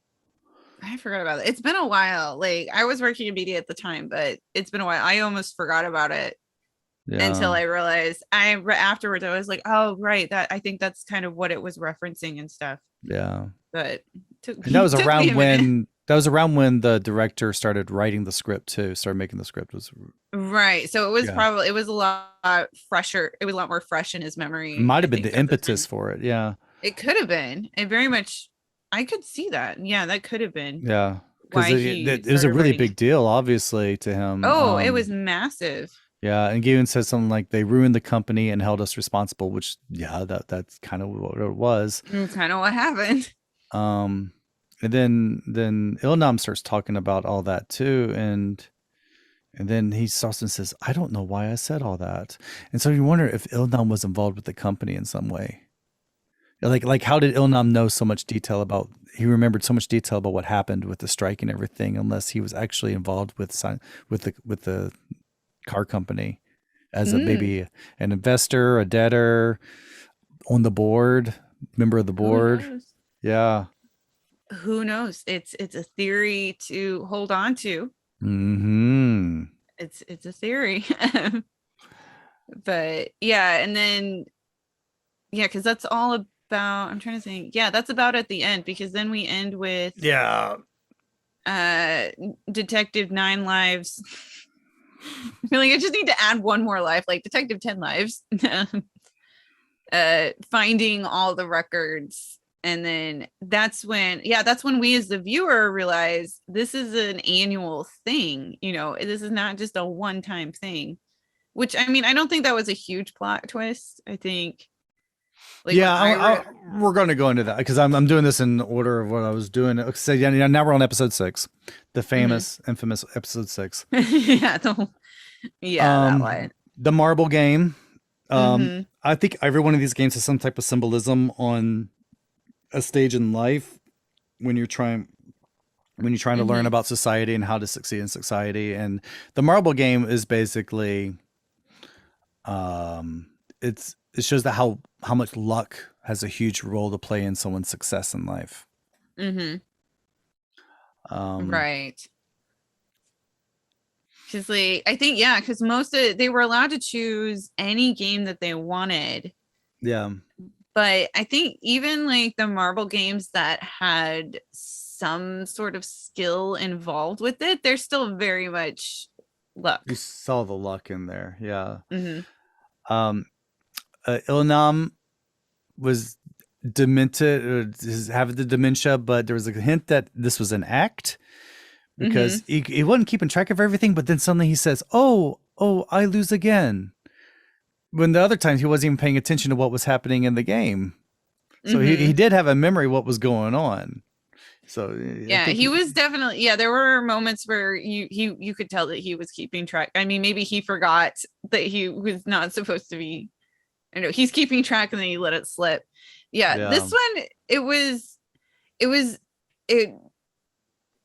I forgot about it. It's been a while. Like I was working in media at the time, but it's been a while. I almost forgot about it until I realized. Afterwards I was like, oh right, I think that's kind of what it was referencing and stuff. Yeah, but that was around when the director started writing the script too. Started making the script was right. So it was probably a lot fresher. It was a lot more fresh in his memory. It might have been the impetus for it. Yeah, it could have been. It very much. I could see that. Yeah, that could have been. Yeah, because it was a really big deal, obviously, to him. Oh, it was massive. Yeah, and Gavin said something like they ruined the company and held us responsible, which that's kind of what it was. Kind of what happened. And then Il-nam starts talking about all that too, and then he starts and says, "I don't know why I said all that," and so you wonder if Il-nam was involved with the company in some way. Like how did Il-nam know so much detail about? He remembered so much detail about what happened with the strike and everything, unless he was actually involved with the car company as maybe an investor, a debtor, on the board, member of the board. Yeah. Who knows? It's a theory to hold on to. It's a theory. But yeah, and then because that's all about. I'm trying to think. Yeah, that's about at the end, because then we end with Detective 9 lives. I feel like I just need to add one more life, like Detective 10 lives. Finding all the records, and then that's when we as the viewer realize this is an annual thing. This is not just a one-time thing, which I mean, I don't think that was a huge plot twist. I think we're going to go into that because I'm doing this in order of what I was doing. So now we're on episode 6, the famous, infamous episode 6. That one. The marble game. I think every one of these games has some type of symbolism on a stage in life when you're trying to learn about society and how to succeed in society. And the marble game is basically, it shows that how much luck has a huge role to play in someone's success in life. Right. Because I think, because they were allowed to choose any game that they wanted. Yeah. But I think even like the marble games that had some sort of skill involved with it, they're still very much luck. You saw the luck in there. Yeah. Il-nam was demented, or having the dementia, but there was a hint that this was an act because he wasn't keeping track of everything. But then suddenly he says, "Oh, I lose again." When the other times he wasn't even paying attention to what was happening in the game. So he did have a memory of what was going on. So he was definitely, there were moments where you could tell that he was keeping track. I mean, maybe he forgot that he was not supposed to be. I know he's keeping track and then he let it slip. This one, it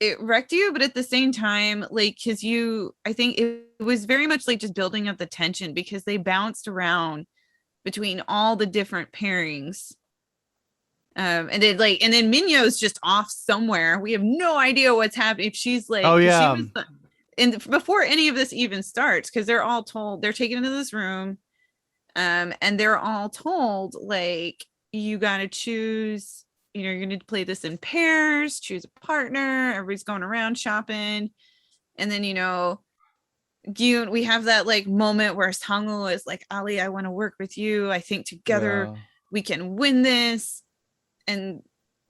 it wrecked you, but at the same time, like, because I think it was very much like just building up the tension because they bounced around between all the different pairings. And then Minyo's just off somewhere. We have no idea what's happening. If she's like, Oh yeah, and before any of this even starts, because they're all told, they're taken into this room, and they're all told, like, you got to choose, you're going to play this in pairs, choose a partner. Everybody's going around shopping. And then, we have that like moment where Sangwoo is like, Ali, I want to work with you. I think together we can win this. And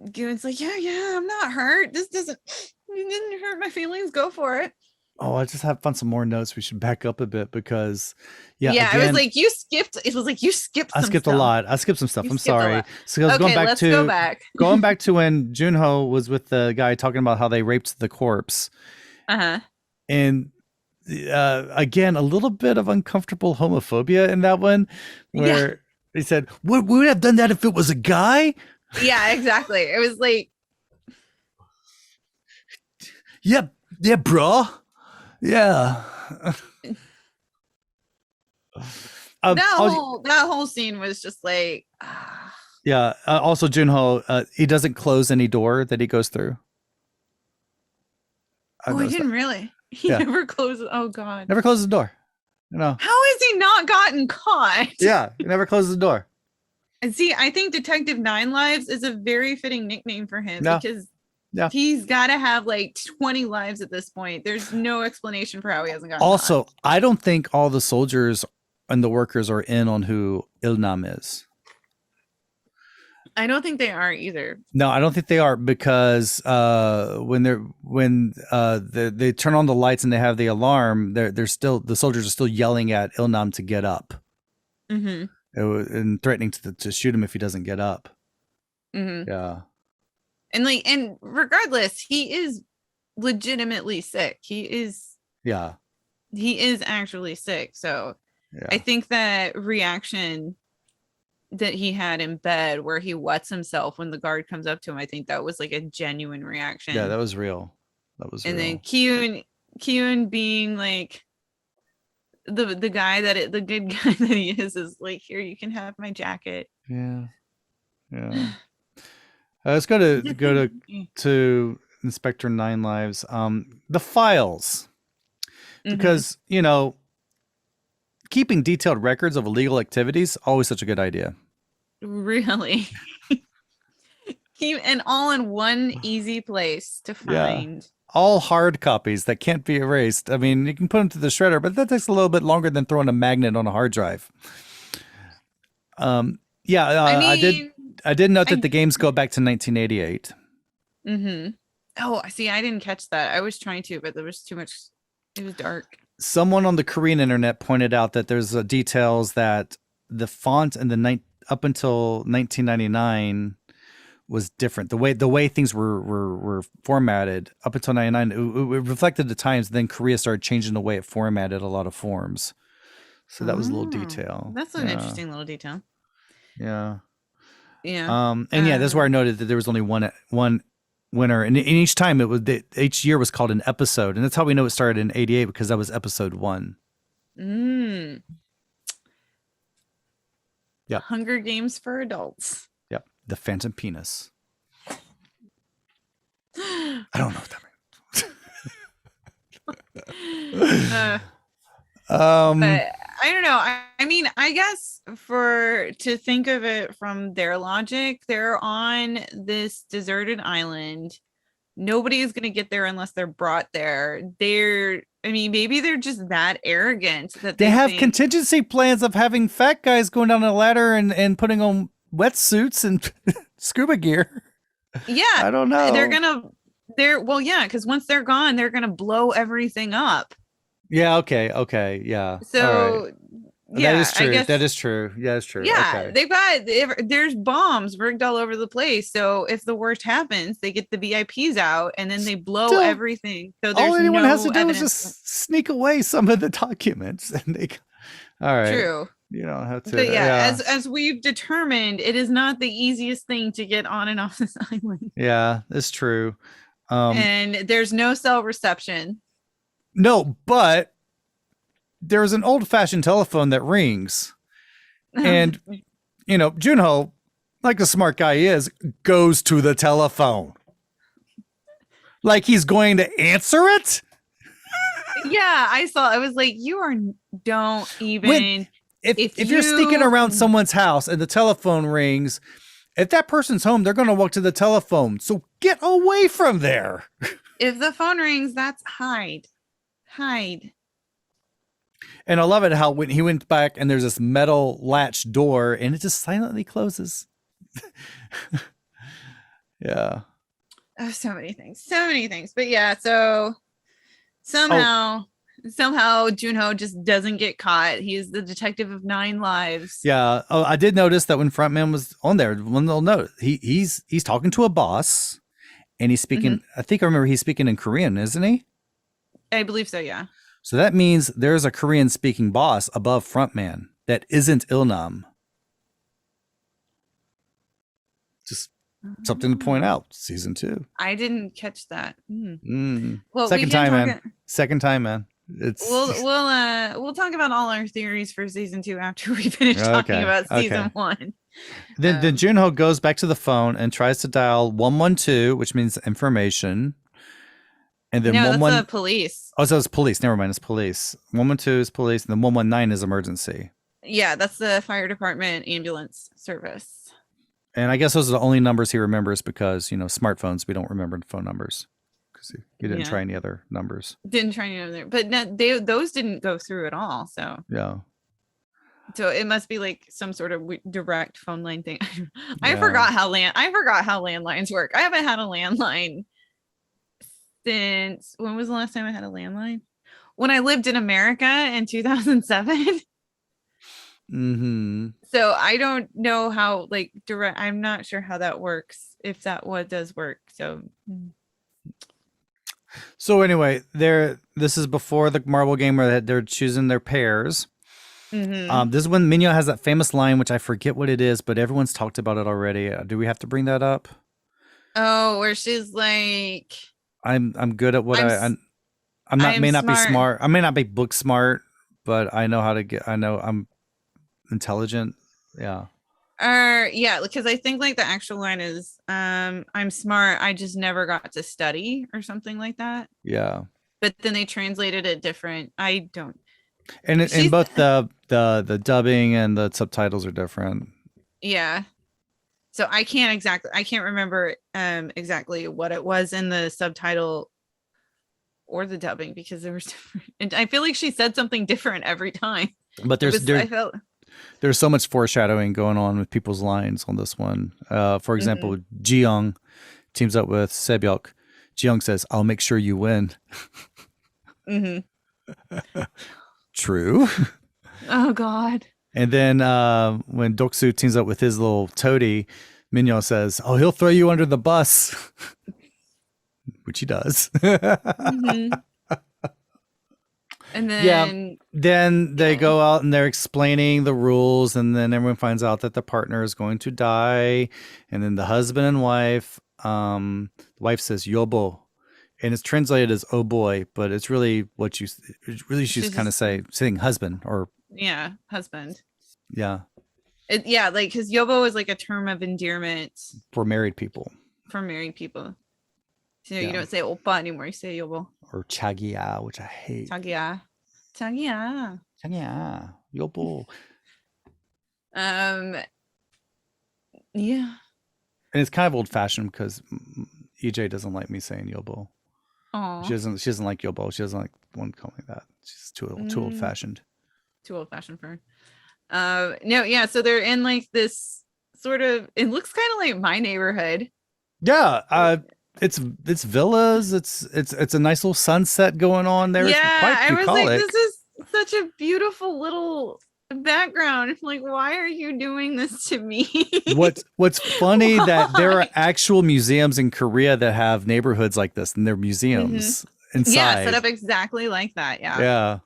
Gyun's like, yeah, I'm not hurt. It didn't hurt my feelings. Go for it. Oh, I just have found some more notes. We should back up a bit because, again, I was like, you skipped. It was like you skipped. I skipped a lot. I skipped some stuff. I'm sorry. So okay, let's go back. Going back to when Junho was with the guy talking about how they raped the corpse. And again, a little bit of uncomfortable homophobia in that one, where he said, "We would have done that if it was a guy." Yeah, exactly. It was like, yeah, bro. Yeah. that whole scene was just like, yeah. Also, Junho, he doesn't close any door that he goes through. he didn't really. He never closes. Oh God, never closes the door. How has he not gotten caught? Yeah, he never closes the door. And see, I think Detective Nine Lives is a very fitting nickname for him because he's got to have like 20 lives at this point. There's no explanation for how he hasn't gotten Also, caught. I don't think all the soldiers and the workers are in on who Ilnam is. I don't think they are either. No, I don't think they are because when they turn on the lights and they have the alarm, the soldiers are still yelling at Ilnam to get up. Mm-hmm. And threatening to shoot him if he doesn't get up. Mm-hmm. Yeah. And regardless, he is legitimately sick. He is actually sick. So I think that reaction that he had in bed where he wets himself when the guard comes up to him, I think that was like a genuine reaction. Yeah, that was real. And then Kyun being like the good guy that he is like, here, you can have my jacket. Yeah. Let's go to Inspector Nine Lives. The files, because keeping detailed records of illegal activities always such a good idea. Really. And all in one easy place to find. All hard copies that can't be erased. I mean, you can put them to the shredder, but that takes a little bit longer than throwing a magnet on a hard drive. I did note that the games go back to 1988. Mm-hmm. Oh, see, I didn't catch that. I was trying to, but there was too much. It was dark. Someone on the Korean internet pointed out that there's details that the font and up until 1999 was different. The way things were formatted up until 99, it reflected the times. Then Korea started changing the way it formatted a lot of forms. So that was a little detail. That's an interesting little detail. Yeah. Yeah. That's where I noted that there was only one winner, and each time each year was called an episode, and that's how we know it started in 88 because that was episode 1. Yeah. Hunger Games for adults. Yep. The Phantom Penis. I don't know what that means. But I don't know. I mean, I guess to think of it from their logic, they're on this deserted island. Nobody is going to get there unless they're brought there. Maybe they're just that arrogant that they have contingency plans of having fat guys going down a ladder and putting on wetsuits and scuba gear. Yeah. I don't know. Because once they're gone, they're going to blow everything up. Yeah. Okay. Yeah. So, right. Yeah, that is true. That is true. Yeah, that's true. Yeah, okay. There's bombs rigged all over the place. So if the worst happens, they get the VIPs out and then they blow everything. So there's all anyone has to do evidence. is just sneak away some of the documents, and they. All right. True. You don't have to. But as we've determined, it is not the easiest thing to get on and off this island. Yeah, that's true. And there's no cell reception. No, but there's an old-fashioned telephone that rings. And, Junho, like the smart guy he is, goes to the telephone. Like he's going to answer it? Yeah, I was like, don't even. If you're sneaking around someone's house and the telephone rings, if that person's home, they're going to walk to the telephone. So get away from there. If the phone rings, that's hide. And I love it how when he went back and there's this metal latch door and it just silently closes. Yeah. Oh, so many things. But yeah, so somehow Junho just doesn't get caught. He's the detective of 9 lives. Yeah. Oh, I did notice that when Frontman was on there, one little note, he's talking to a boss and he's speaking, I think I remember he's speaking in Korean, isn't he? I believe so, yeah. So that means there's a Korean speaking boss above Frontman that isn't Ilnam. Just something to point out. Season 2. I didn't catch that. Well, second time, man. It's we'll talk about all our theories for season 2 after we finish talking about season 1. Then Junho goes back to the phone and tries to dial 112, which means information. And then that's the police. Oh, so it's police. Never mind, it's police. 112 is police, and then 119 is emergency. Yeah, that's the fire department ambulance service. And I guess those are the only numbers he remembers because, smartphones, we don't remember phone numbers because he didn't try any other numbers. But those didn't go through at all. So yeah. So it must be like some sort of direct phone line thing. I forgot how landlines work. I haven't had a landline since when was the last time I had a landline? When I lived in America in 2007. So I don't know how direct. I'm not sure how that works. If that does work. So anyway, this is before the marble game where they're choosing their pairs. This is when Minyo has that famous line, which I forget what it is, but everyone's talked about it already. Do we have to bring that up? Oh, where she's like, I'm good at what may not be smart. I may not be book smart, but I know I'm intelligent. Yeah. Because I think the actual line is I'm smart, I just never got to study or something like that. Yeah. But then they translated it different. I don't. And in both the dubbing and the subtitles are different. Yeah. So I can't remember exactly what it was in the subtitle or the dubbing because there was different. And I feel like she said something different every time. But there's so much foreshadowing going on with people's lines on this one. For example, Jiyoung teams up with Sebyok. Jiyoung says, "I'll make sure you win." True. Oh God. And then when Doksu teams up with his little toady, Minyo says, "Oh, he'll throw you under the bus," which he does. And then then they go out and they're explaining the rules, and then everyone finds out that the partner is going to die, and then the husband and wife, the wife says "yobo," and it's translated as "oh boy," but it's really she's kind of saying husband or husband. Yeah. Because yobo is like a term of endearment for married people. So you don't say oppa anymore, you say yobo. Or chagiya, which I hate. Chagiya. Yobo. Yeah. And it's kind of old fashioned because EJ doesn't like me saying yobo. Oh. She doesn't like yobo. She doesn't like one calling me that. She's too old fashioned. Too old fashioned for her. So they're in this sort of, it looks kind of like my neighborhood. Yeah. It's villas. It's a nice little sunset going on there. Yeah, I was like, this is such a beautiful little background. Like, why are you doing this to me? What's funny that there are actual museums in Korea that have neighborhoods like this, and they're museums inside. Yeah, set up exactly like that. Yeah. Yeah.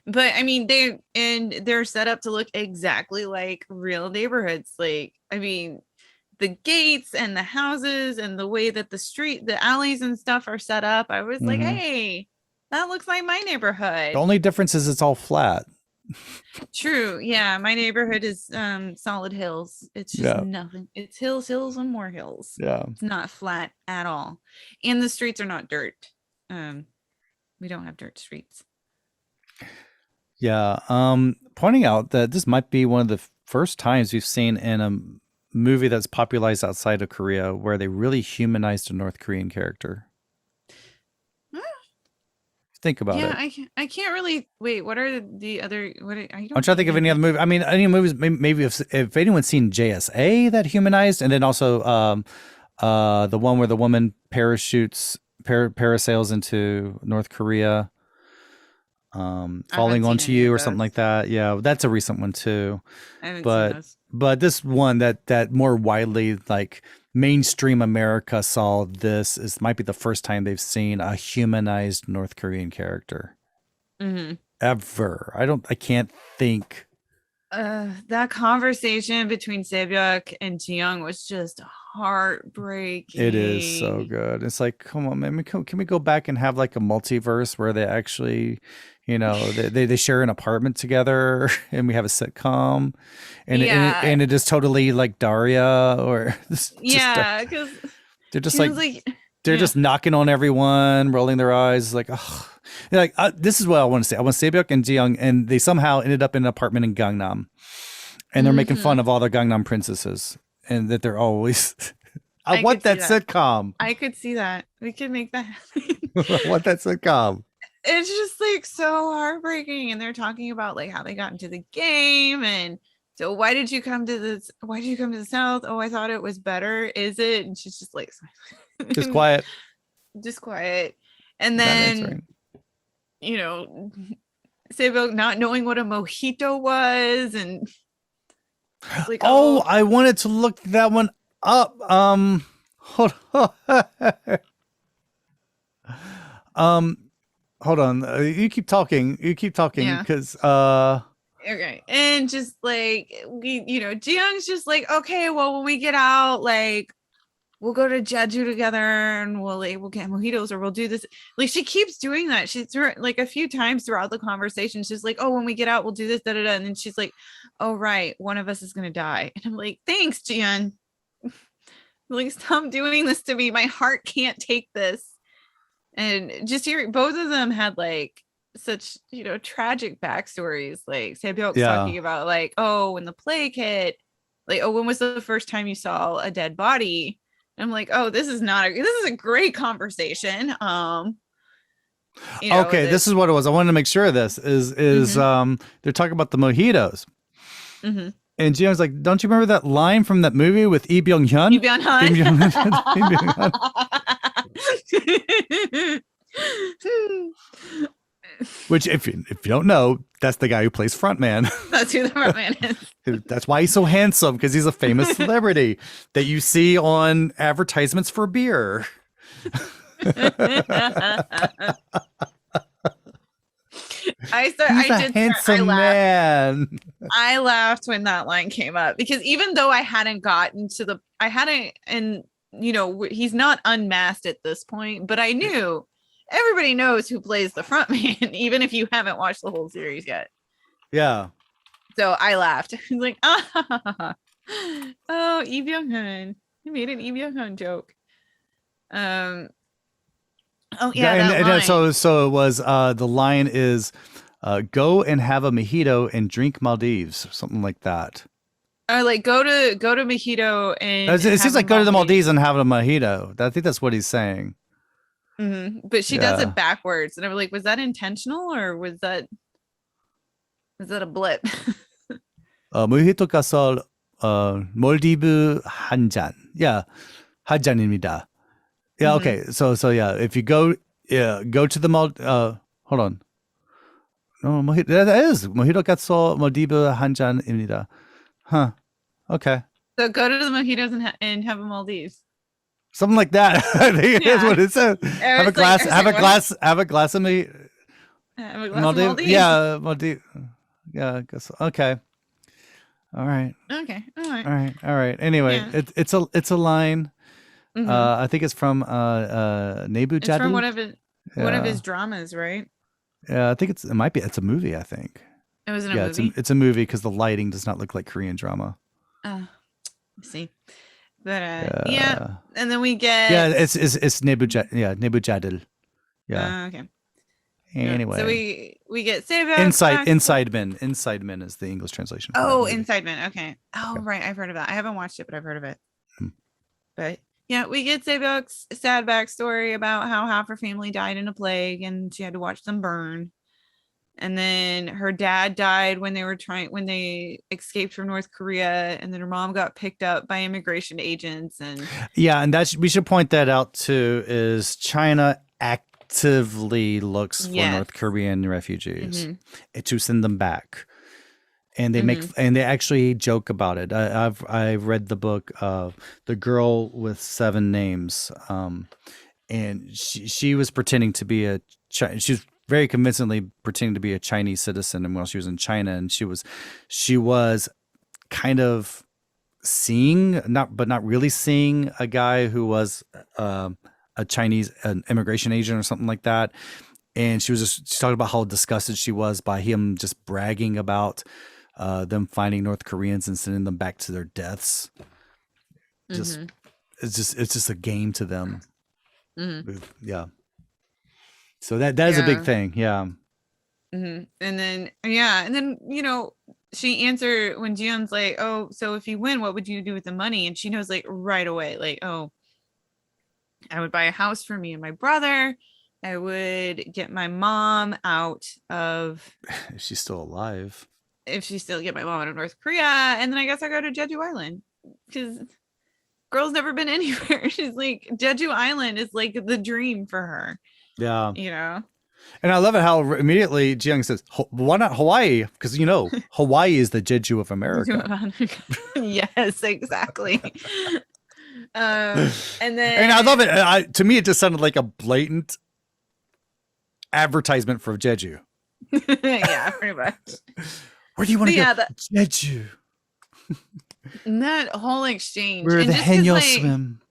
But I mean, they're set up to look exactly like real neighborhoods. Like, I mean, the gates and the houses and the way that the alleys and stuff are set up, I was like, hey, that looks like my neighborhood. The only difference is it's all flat. True. Yeah. My neighborhood is solid hills. It's just nothing. It's hills, and more hills. Yeah. It's not flat at all. And the streets are not dirt. We don't have dirt streets. Yeah. Pointing out that this might be one of the first times we've seen in a movie that's popularized outside of Korea where they really humanized a North Korean character. Think about it. Yeah, I can't really wait. What are the other? I'm trying to think of any other movie. I mean, any movies? Maybe if anyone's seen JSA that humanized, and then also the one where the woman parasails into North Korea, falling onto you or something like that. Yeah, that's a recent one too. I haven't seen those. But this one that more widely like mainstream America saw this might be the first time they've seen a humanized North Korean character ever. I can't think. That conversation between Sebyuk and Jiyoung was just heartbreaking. It is so good. It's like, come on, man. Can we go back and have like a multiverse where they actually, they share an apartment together and we have a sitcom, and it is totally like Daria or because they're just they're just knocking on everyone, rolling their eyes, like, oh, this is what I want to say. I want Sebyuk and Jiyoung, and they somehow ended up in an apartment in Gangnam, and they're making fun of all the Gangnam princesses, and that they're always. I want that sitcom. I could see that. We could make that happen. I want that sitcom. It's just like so heartbreaking, and they're talking about like how they got into the game, and so why did you come to the South? Oh, I thought it was better. Is it? And she's just like just quiet. And then Sebyuk not knowing what a mojito was, and like, I wanted to look that one up. Hold on. Hold on. You keep talking because okay. And just like Jiyoung's just like, okay, well, when we get out, like we'll go to Jeju together and we'll get mojitos, or we'll do this. Like she keeps doing that. She's like a few times throughout the conversation. She's like, oh, when we get out, we'll do this, da da da. And then she's like, oh right, one of us is gonna die. And I'm like, thanks, Jiyoung. Like, stop doing this to me. My heart can't take this. And just hearing both of them had like such tragic backstories. Like Sebyuk's talking about like, oh, when the plague hit, like, oh, when was the first time you saw a dead body? And I'm like, oh, this is a great conversation. Okay, this is what it was. I wanted to make sure of this is they're talking about the mojitos. And Jiyoung's like, don't you remember that line from that movie with Lee Byung-hyun? Lee Byung-hyun. Which, if you don't know, that's the guy who plays Frontman. That's who the Frontman is. That's why he's so handsome, because he's a famous celebrity that you see on advertisements for beer. I laughed when that line came up, because even though he's not unmasked at this point, but I knew everybody knows who plays the front man, even if you haven't watched the whole series yet. Yeah. So I laughed. I was like, oh, Lee Byung-hyun. He made an Lee Byung-hyun joke. Oh yeah, and so it was. The line is, "Go and have a mojito and drink Maldives," something like that. Or like go to mojito and. It seems like go to the Maldives and have a mojito. I think that's what he's saying. But she does it backwards, and I'm like, was that intentional or was that a blip? 모히또 가서 몰디브 한 잔. Yeah, 한 잔입니다. Yeah, okay. So yeah, if you go to the hold on. No, that is mojito 가서 몰디브 한 잔입니다. Huh. Okay. So go to the mojitos and have a Maldives. Something like that. I think it is what it says. Have a glass of me. Have a glass of Maldives. Yeah, Maldives. Yeah, I guess. Okay. All right. Okay. All right. All right. All right. Anyway, Yeah. it's a line. Mhm. I think it's from Nebu It's from Jadil. one of his dramas, right? Yeah, I think it's a movie, I think. It was in a Yeah, movie. it's a movie because the lighting does not look like Korean drama. I see. But Yeah. yeah, and then we get Yeah, it's Nebu Jadil. Yeah. okay. Anyway. So we get Saebyeok's Inside Men is the English translation. For that Oh, movie. Inside Man. Okay. Oh, Yeah. right. I've heard of that. I haven't watched it, but I've heard of it. Hmm. But yeah, we get Saebyeok's sad backstory about how half her family died in a plague and she had to watch them burn. And then her dad died when they escaped from North Korea, and then her mom got picked up by immigration agents. And Yeah, and we should point that out too. Is China actively looks for North Korean refugees to send them back, and they actually joke about it. I've read the book of The Girl with Seven Names, and she was pretending to be she was very convincingly pretending to be a Chinese citizen, and while she was in China, and she was kind of not really seeing a guy who was a Chinese immigration agent or something like that, and she talked about how disgusted she was by him just bragging about them finding North Koreans and sending them back to their deaths. It's just a game to them. Yeah. So that is a big thing. Yeah. And then she answered when Jion's like, oh, so if you win, what would you do with the money? And she knows like right away, like, oh, I would buy a house for me and my brother. I would get my mom out of if she's still alive. If she still get my mom out of North Korea, and then I guess I go to Jeju Island because girl's never been anywhere. She's like, Jeju Island is like the dream for her. Yeah. You know? And I love it how immediately Jiyoung says, why not Hawaii? Because, Hawaii is the Jeju of America. Yes, exactly. And I love it. To me, it just sounded like a blatant advertisement for Jeju. Yeah, pretty much. Where do you want to go? Jeju. And that whole exchange. Where the Henyo swim.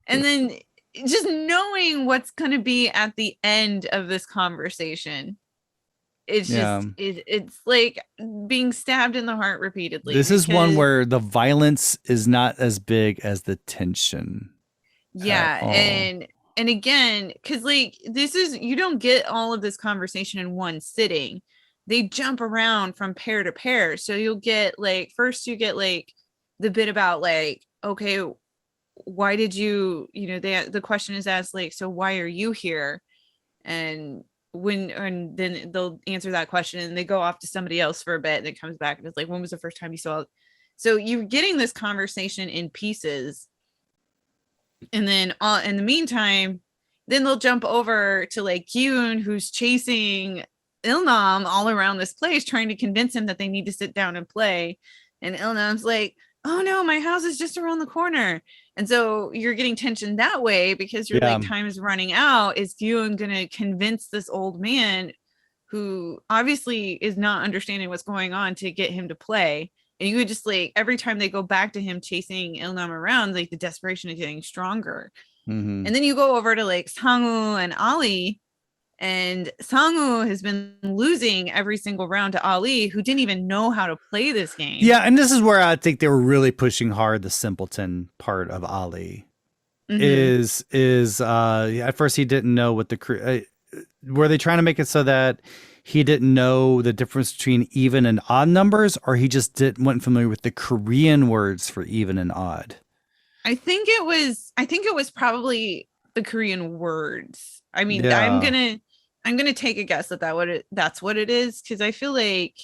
And then just knowing what's going to be at the end of this conversation. It's just, it's like being stabbed in the heart repeatedly. This is one where the violence is not as big as the tension. Yeah. And again, because like you don't get all of this conversation in one sitting. They jump around from pair to pair. So you'll get like, first you get like the bit about like, okay, why did you, the question is asked like, so why are you here? And then they'll answer that question and they go off to somebody else for a bit and it comes back and it's like, when was the first time you saw it? So you're getting this conversation in pieces. And then in the meantime, then they'll jump over to like Yoon, who's chasing Ilnam all around this place, trying to convince him that they need to sit down and play. And Ilnam's like, oh no, my house is just around the corner. And so you're getting tension that way because your like time is running out. Is Yoon gonna convince this old man who obviously is not understanding what's going on to get him to play? And you would just like every time they go back to him chasing Ilnam around, like the desperation is getting stronger. And then you go over to like Sangwoo and Ali, and Sangwoo has been losing every single round to Ali, who didn't even know how to play this game. Yeah, and this is where I think they were really pushing hard the simpleton part of Ali. Is at first he didn't know what were they trying to make it so that he didn't know the difference between even and odd numbers, or he just wasn't familiar with the Korean words for even and odd? I think it was probably the Korean words. I mean, I'm gonna take a guess that's what it is, because I feel like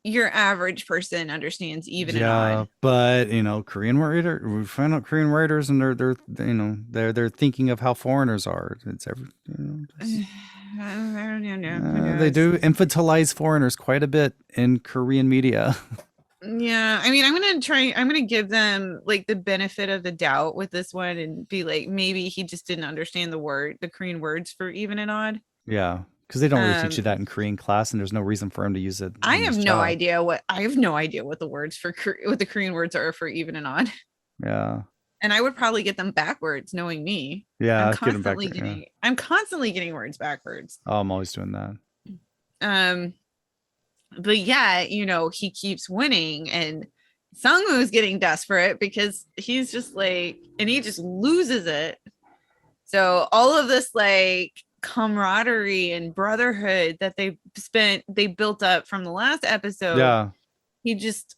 your average person understands even and odd. But Korean writer, we find out Korean writers, and they're thinking of how foreigners are. It's I don't know. They do infantilize foreigners quite a bit in Korean media. Yeah, I mean, I'm gonna give them like the benefit of the doubt with this one and be like, maybe he just didn't understand the Korean words for even and odd. Yeah, Because they don't really teach you that in Korean class, and there's no reason for him to use it. I have no idea what the words for what the Korean words are for even and odd. Yeah. And I would probably get them backwards, knowing me. Yeah, I'm constantly getting words backwards. Oh, I'm always doing that. But yeah, he keeps winning, and Sangwoo is getting desperate because he's just like, and he just loses it. So all of this like camaraderie and brotherhood that they built up from the last episode, he just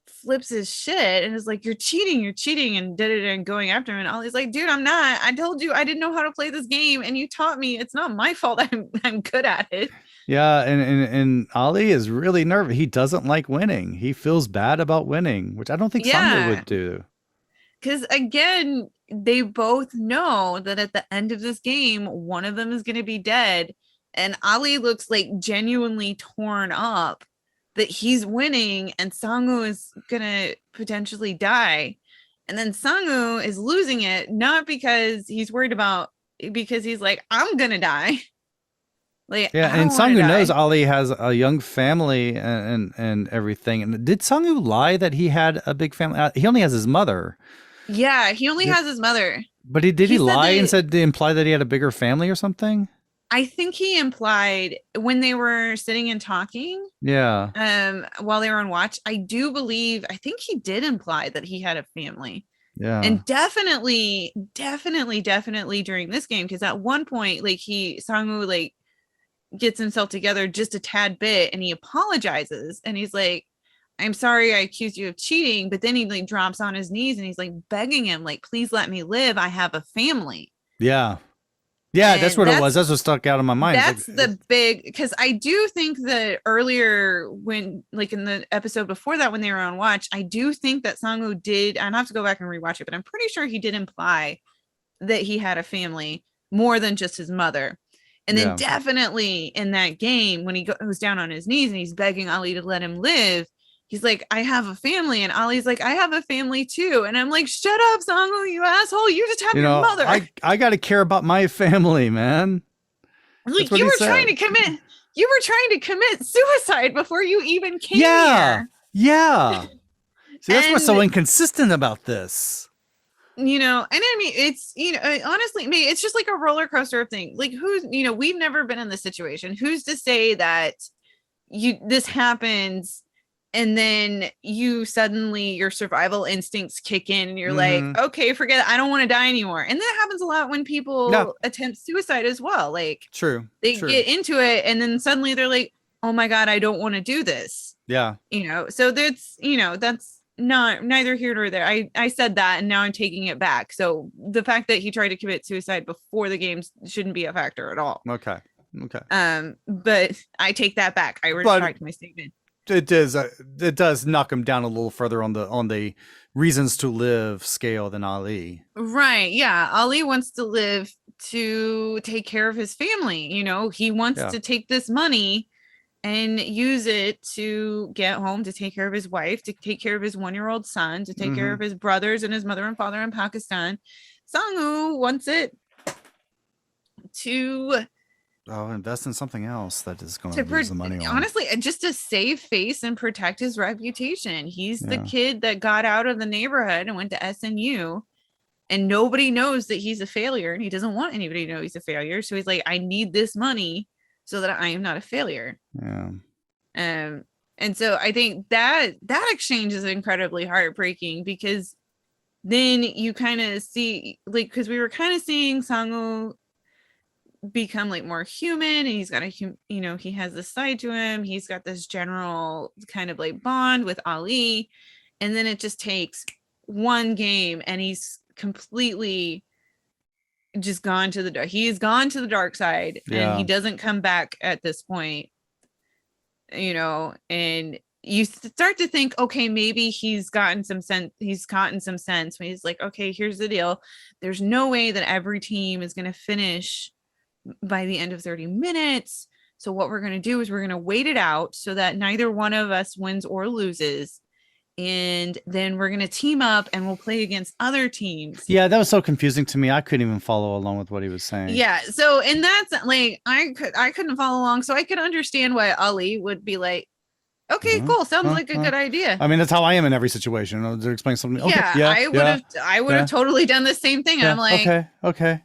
flips his shit and is like, you're cheating, and did it and going after him. And Ollie's like, dude, I'm not. I told you I didn't know how to play this game, and you taught me. It's not my fault. I'm good at it. Yeah, and Ollie is really nervous. He doesn't like winning. He feels bad about winning, which I don't think Sangwoo would do. Because again, they both know that at the end of this game, one of them is going to be dead, and Ollie looks like genuinely torn up that he's winning and Sangwoo is gonna potentially die. And then Sangwoo is losing it, not because he's worried about, because he's like, I'm gonna die. Like, yeah, and Sangwoo knows Ollie has a young family and everything. And did Sangwoo lie that he had a big family? He only has his mother. Yeah, he only has his mother. But did he lie and imply that he had a bigger family or something? I think he implied when they were sitting and talking. Yeah. While they were on watch, I think he did imply that he had a family. Yeah. And definitely during this game, because at one point, like Sangwoo like gets himself together just a tad bit and he apologizes and he's like, I'm sorry I accused you of cheating, but then he like drops on his knees and he's like begging him, like, please let me live. I have a family. Yeah. Yeah, that's what it was. That's what stuck out of my mind. That's like, the big, because I do think that earlier when, like in the episode before that, when they were on watch, I do think that Sangwoo did, I'd have to go back and rewatch it, but I'm pretty sure he did imply that he had a family more than just his mother. And then definitely in that game, when he goes down on his knees and he's begging Ollie to let him live, he's like, I have a family. And Ollie's like, I have a family too. And I'm like, shut up, Sangwoo, you asshole. You just have your mother. I got to care about my family, man. Like, you were trying to commit suicide before you even came here. Yeah. See, that's what's so inconsistent about this. And I mean, it's, honestly, it's just like a roller coaster of things. Like, we've never been in this situation. Who's to say that this happens and then your survival instincts kick in and you're like, okay, forget it. I don't want to die anymore. And that happens a lot when people attempt suicide as well. Like, they get into it and then suddenly they're like, oh my God, I don't want to do this. Yeah. So that's, that's not neither here nor there. I said that and now I'm taking it back. So the fact that he tried to commit suicide before the games shouldn't be a factor at all. Okay. But I take that back. I retract my statement. It does knock him down a little further on the reasons to live scale than Ali. Right. Yeah. Ali wants to live to take care of his family. He wants to take this money and use it to get home, to take care of his wife, to take care of his 1-year-old son, to take care of his brothers and his mother and father in Pakistan. Sangwoo wants it to invest in something else that is going to lose the money on. Honestly, just to save face and protect his reputation. He's the kid that got out of the neighborhood and went to SNU, and nobody knows that he's a failure, and he doesn't want anybody to know he's a failure. So he's like, I need this money so that I am not a failure. Yeah. And so I think that exchange is incredibly heartbreaking, because then you kind of see, like, because we were kind of seeing Sangwoo become like more human, and he's got he has this side to him. He's got this general kind of like bond with Ali, and then it just takes one game and he's completely just gone to the dark. He's gone to the dark side, and he doesn't come back at this point. And you start to think, okay, maybe he's gotten some sense. He's gotten some sense when he's like, okay, here's the deal. There's no way that every team is going to finish by the end of 30 minutes. So what we're going to do is we're going to wait it out so that neither one of us wins or loses. and then we're gonna team up and we'll play against other teams. Yeah, that was so confusing to me. I couldn't even follow along with what he was saying. Yeah, so and that's like I couldn't follow along, so I could understand why Ali would be like, okay, cool, sounds like a good idea. I mean, that's how I am in every situation. They're explaining something. Okay, I would have totally done the same thing. I'm like, okay,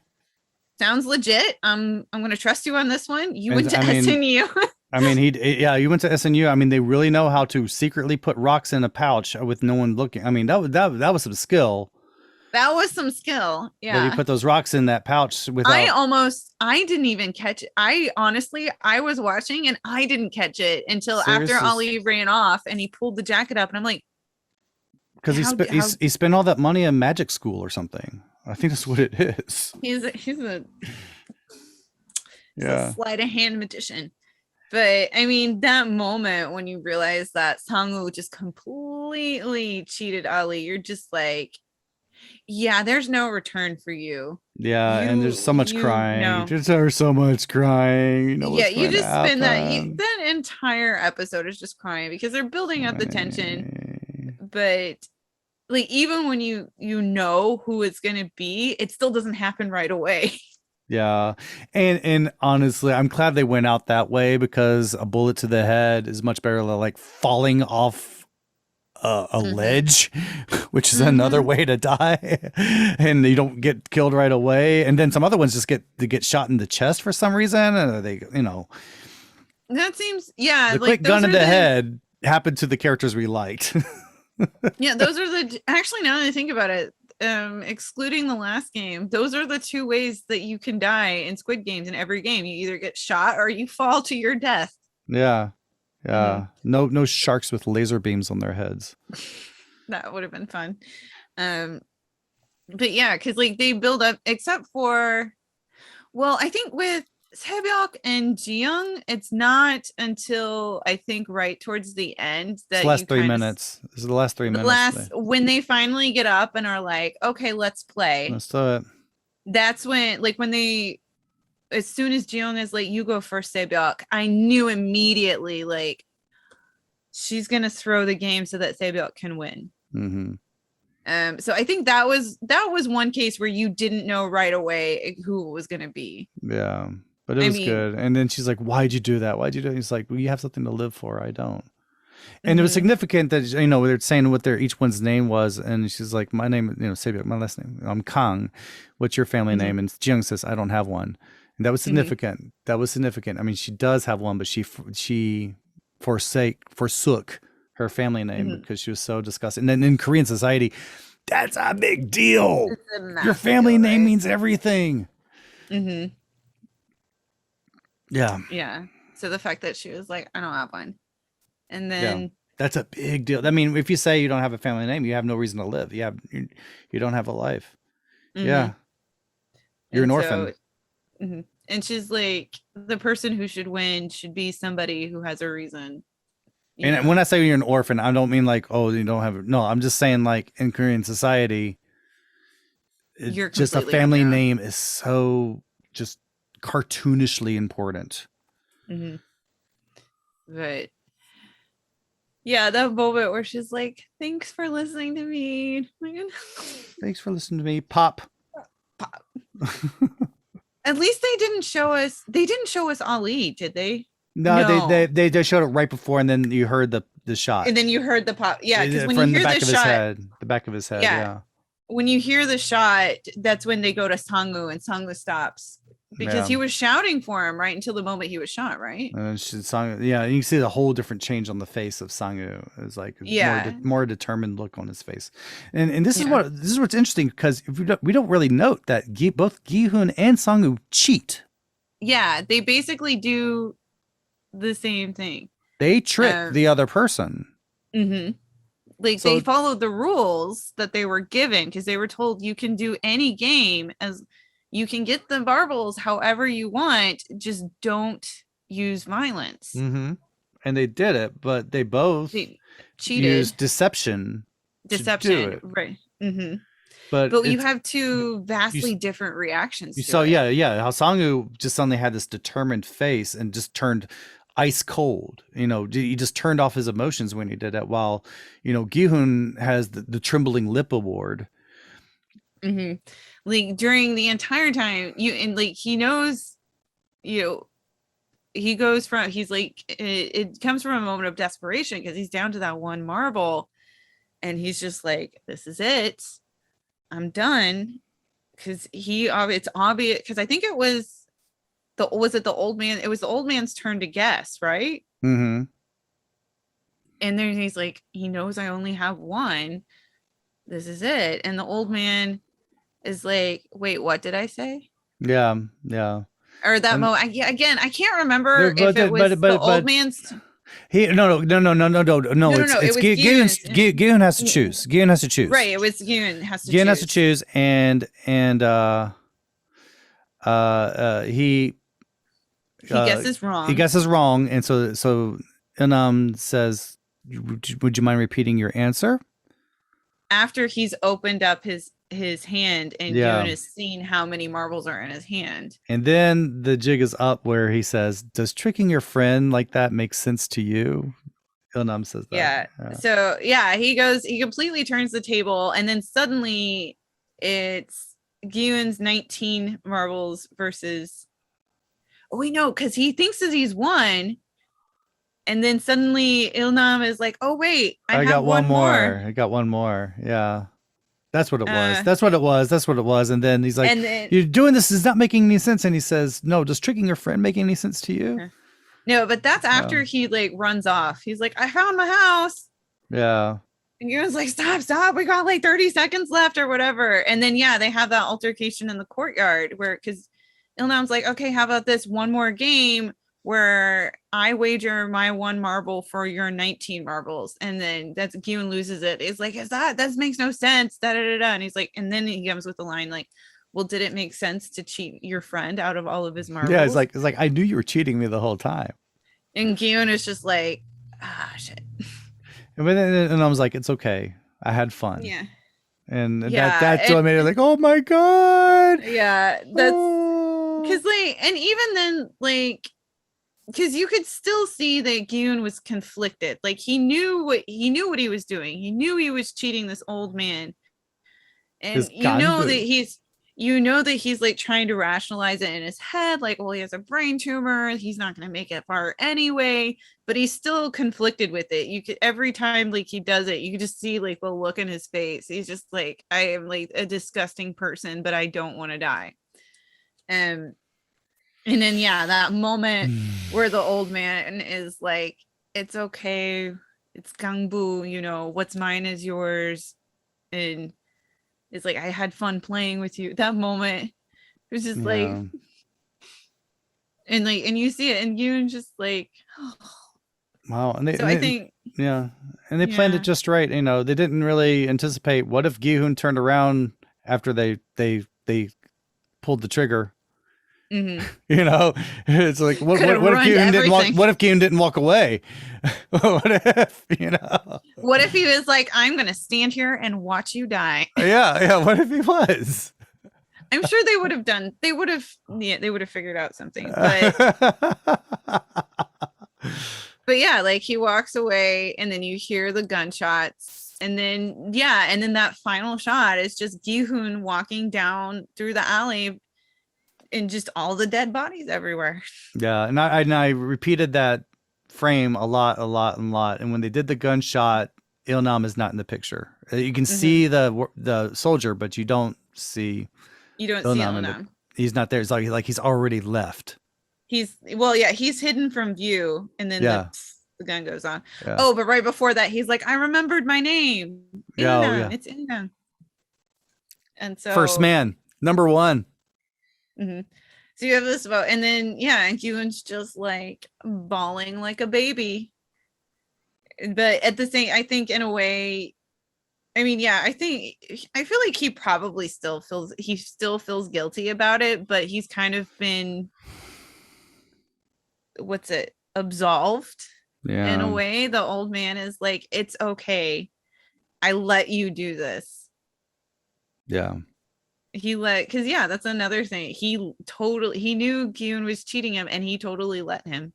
sounds legit. I'm gonna trust you on this one. You went to SNU. I mean, you went to SNU. I mean, they really know how to secretly put rocks in a pouch with no one looking. I mean, that was some skill. That was some skill. Yeah. That he put those rocks in that pouch without. I didn't even catch it. I was watching and I didn't catch it until Seriously? after Ali ran off and he pulled the jacket up and I'm like, because he spent all that money in magic school or something. I think that's what it is. He's a sleight of hand magician. But I mean, that moment when you realize that Sang-woo just completely cheated Ali, you're just like, yeah, there's no return for you. Yeah, and there's so much crying. There's so much crying. You know you just spend that entire episode is just crying because they're building up the tension. But like, even when you know who it's gonna be, it still doesn't happen right away. Yeah. And honestly, I'm glad they went out that way because a bullet to the head is much better than like falling off a ledge, which is another way to die. And you don't get killed right away. And then some other ones just get shot in the chest for some reason. And they, that seems, yeah. The quick gun in the head happened to the characters we liked. Yeah, those are actually, now that I think about it, excluding the last game, those are the two ways that you can die in Squid Games. In every game, you either get shot or you fall to your death. Yeah. No sharks with laser beams on their heads. That would have been fun. But yeah, because like they build up, except for, well, I think with Seobyok and Jiyoung, it's not until I think right towards the end that the last 3 minutes. This is the last 3 minutes. When they finally get up and are like, okay, let's play. Let's do it. That's when, like, as soon as Jiyoung is like, you go first, Seobyok, I knew immediately, like, she's gonna throw the game so that Seobyok can win. Mm-hmm. So I think that was one case where you didn't know right away who it was gonna be. Yeah. But it was good. And then she's like, why'd you do that? Why'd you do it? He's like, well, you have something to live for. I don't. And it was significant that, they're saying what each one's name was. And she's like, my name, Seobyok, my last name, I'm Kang. What's your family name? And Jiyoung says, I don't have one. And that was significant. That was significant. I mean, she does have one, but she forsook her family name because she was so disgusted. And then in Korean society, that's a big deal. Your family name means everything. Mm-hmm. Yeah. So the fact that she was like, I don't have one. And then that's a big deal. I mean, if you say you don't have a family name, you have no reason to live. You don't have a life. Yeah. You're an orphan. And she's like, the person who should win should be somebody who has a reason. And when I say you're an orphan, I don't mean like, oh, you don't have no, I'm just saying like in Korean society, you're just a family name is so just cartoonishly important. But yeah, that moment where she's like, thanks for listening to me. Thanks for listening to me. Pop. At least they didn't show us Ali, did they? No. They showed it right before, and then you heard the shot. And then you heard the pop. Yeah, because when from you hear the back of his head. Yeah. When you hear the shot, that's when they go to Sang-woo and Sang-woo stops. Because he was shouting for him right until the moment he was shot, right? And you can see the whole different change on the face of Sang-woo. It was like more determined look on his face. And this is what's interesting, because we don't really note that both Gi-hun and Sang-woo cheat. Yeah, they basically do the same thing. They trick the other person. Like, they followed the rules that they were given, because they were told you can do any game as you can get the marbles however you want, just don't use violence. And they did it, but they both cheated. Used deception, right? But you have two vastly different reactions. How Sang-woo just suddenly had this determined face and just turned ice cold. He just turned off his emotions when he did it, while, Gi-hun has the trembling lip award. Mm-hmm. Like during the entire time, he knows, he goes from, he's like, it comes from a moment of desperation because he's down to that one marble, and he's just like, this is it, I'm done. Because it's obvious, because I think it was the old man? It was the old man's turn to guess, right? Mm-hmm. And then he's like, he knows I only have one. This is it. And the old man is like, wait, what did I say? Yeah. Or that moment. Again, I can't remember if it was the old man's. No. It's Gi-hun has to choose. Gi-hun has to choose. Right. It was Gi-hun has to choose. Gi-hun has to choose, and he guesses wrong. He guesses wrong, and so says, "Would you mind repeating your answer?" After he's opened up his hand, and Gi-hun has seen how many marbles are in his hand. And then the jig is up where he says, "Does tricking your friend like that make sense to you?" Il-nam says that. Yeah. So he completely turns the table, and then suddenly it's Gi-hun's 19 marbles versus. Oh wait, no, because he thinks that he's won. And then suddenly Il-nam is like, oh wait, I got one more. I got one more. Yeah. That's what it was. That's what it was. And then he's like, you're doing this is not making any sense. And he says, no, does tricking your friend make any sense to you? No, but that's after he like runs off. He's like, I found my house. Yeah. And Gi-hun's like, stop. We got like 30 seconds left or whatever. And then, they have that altercation in the courtyard because Il-nam's like, okay, how about this one more game where I wager my one marble for your 19 marbles, and then that's Gi-hun loses it. It's like, that makes no sense. And he's like, and then he comes with the line like, well, did it make sense to cheat your friend out of all of his marbles? Yeah, it's like I knew you were cheating me the whole time. And Gi-hun is just like, shit. And I was like, it's okay. I had fun. Yeah. And that's what made it like, oh my God. Yeah. That's because and even then, because you could still see that Gi-hun was conflicted. Like he knew what he was doing. He knew he was cheating this old man. And you know that he's like trying to rationalize it in his head, like, well, he has a brain tumor, he's not going to make it far anyway, but he's still conflicted with it. You could, every time like he does it, you could just see like the look in his face. He's just like, I am like a disgusting person, but I don't want to die. And then that moment where the old man is like, it's okay, it's gganbu, what's mine is yours, and it's like, I had fun playing with you. That moment, it was just like, and you see it, and you just like, oh. Wow. And I think, and they planned it just right. They didn't really anticipate what if Gi-hun turned around after they pulled the trigger. Mm-hmm. It's like what if Gi-hun didn't walk away? What if he was like, I'm gonna stand here and watch you die? Yeah. What if he was? I'm sure they would have figured out something, but like he walks away, and then you hear the gunshots, and then that final shot is just Gi-hun walking down through the alley, and just all the dead bodies everywhere. Yeah, and I repeated that frame a lot. And when they did the gunshot, Il-nam is not in the picture. You can see the soldier, but you don't see. You don't see Il-nam. He's not there. It's like he's already left. He's hidden from view, and then the gun goes on. Yeah. Oh, but right before that, he's like, I remembered my name. It's Il-nam. And so first man, number one. Mm-hmm. So you have this about, and then and Gi-hun's just like bawling like a baby. But at the same, I think in a way, I feel like he probably still feels guilty about it, but he's kind of been absolved in a way. The old man is like, it's okay, I let you do this. Because that's another thing. He knew Gi-hun was cheating him, and he totally let him.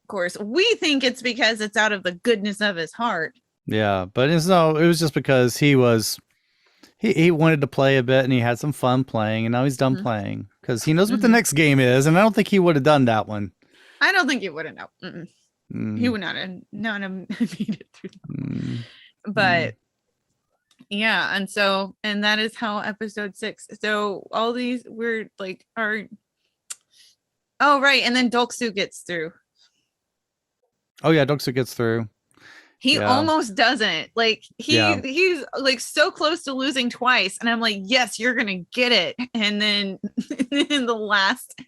course, we think it's because it's out of the goodness of his heart. Yeah, but it was just because he wanted to play a bit and he had some fun playing, and now he's done playing because he knows what the next game is, and I don't think he would have done that one. I don't think he would have. No, he would not have made it through. But yeah, and that is how episode 6. So all these weird are. Oh right, and then Doksu gets through. Oh yeah, Doksu gets through. He almost doesn't. He's like so close to losing twice, and I'm like, yes, you're gonna get it. And then in the last,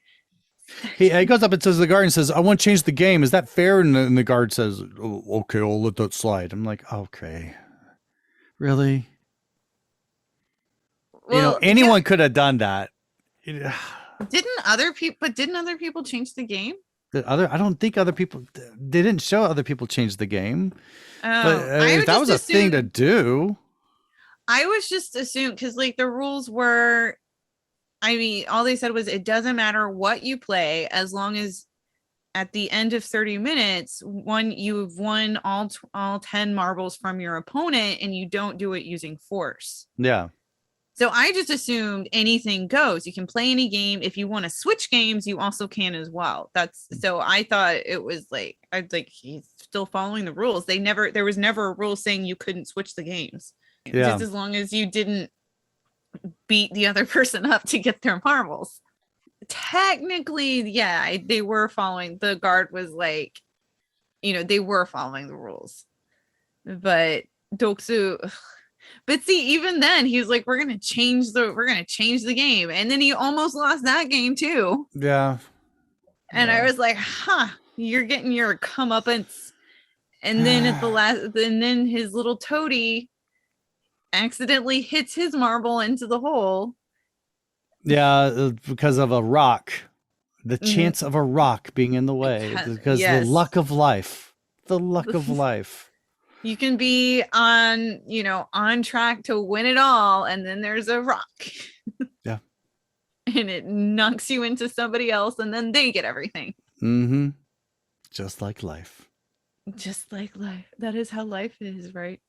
he goes up and says to the guard and says, "I want to change the game. Is that fair?" And the guard says, "Oh, okay, I'll let that slide." I'm like, okay, really? well, anyone could have done that. Didn't other people change the game? I don't think other people. They didn't show other people change the game. Oh, but that was a thing to do. I was just assumed because the rules were, I mean, all they said was it doesn't matter what you play as long as at the end of 30 minutes, you've won all 10 marbles from your opponent and you don't do it using force. Yeah. So I just assumed anything goes. You can play any game. If you want to switch games, you also can as well. So I thought it was he's still following the rules. There was never a rule saying you couldn't switch the games. Yeah. Just as long as you didn't beat the other person up to get their marbles. Technically, yeah, they were following. The guard was they were following the rules. But Doksu, but see, even then he was like, we're gonna change the game, and then he almost lost that game too. Yeah. And I was like, you're getting your comeuppance. And then at the last, and then his little toady accidentally hits his marble into the hole. Yeah, because of a rock. The chance of a rock being in the way. Because the luck of life. The luck of life. You can be on track to win it all, and then there's a rock. Yeah. And it knocks you into somebody else, and then they get everything. Mm-hmm. Just like life. Just like life. That is how life is, right?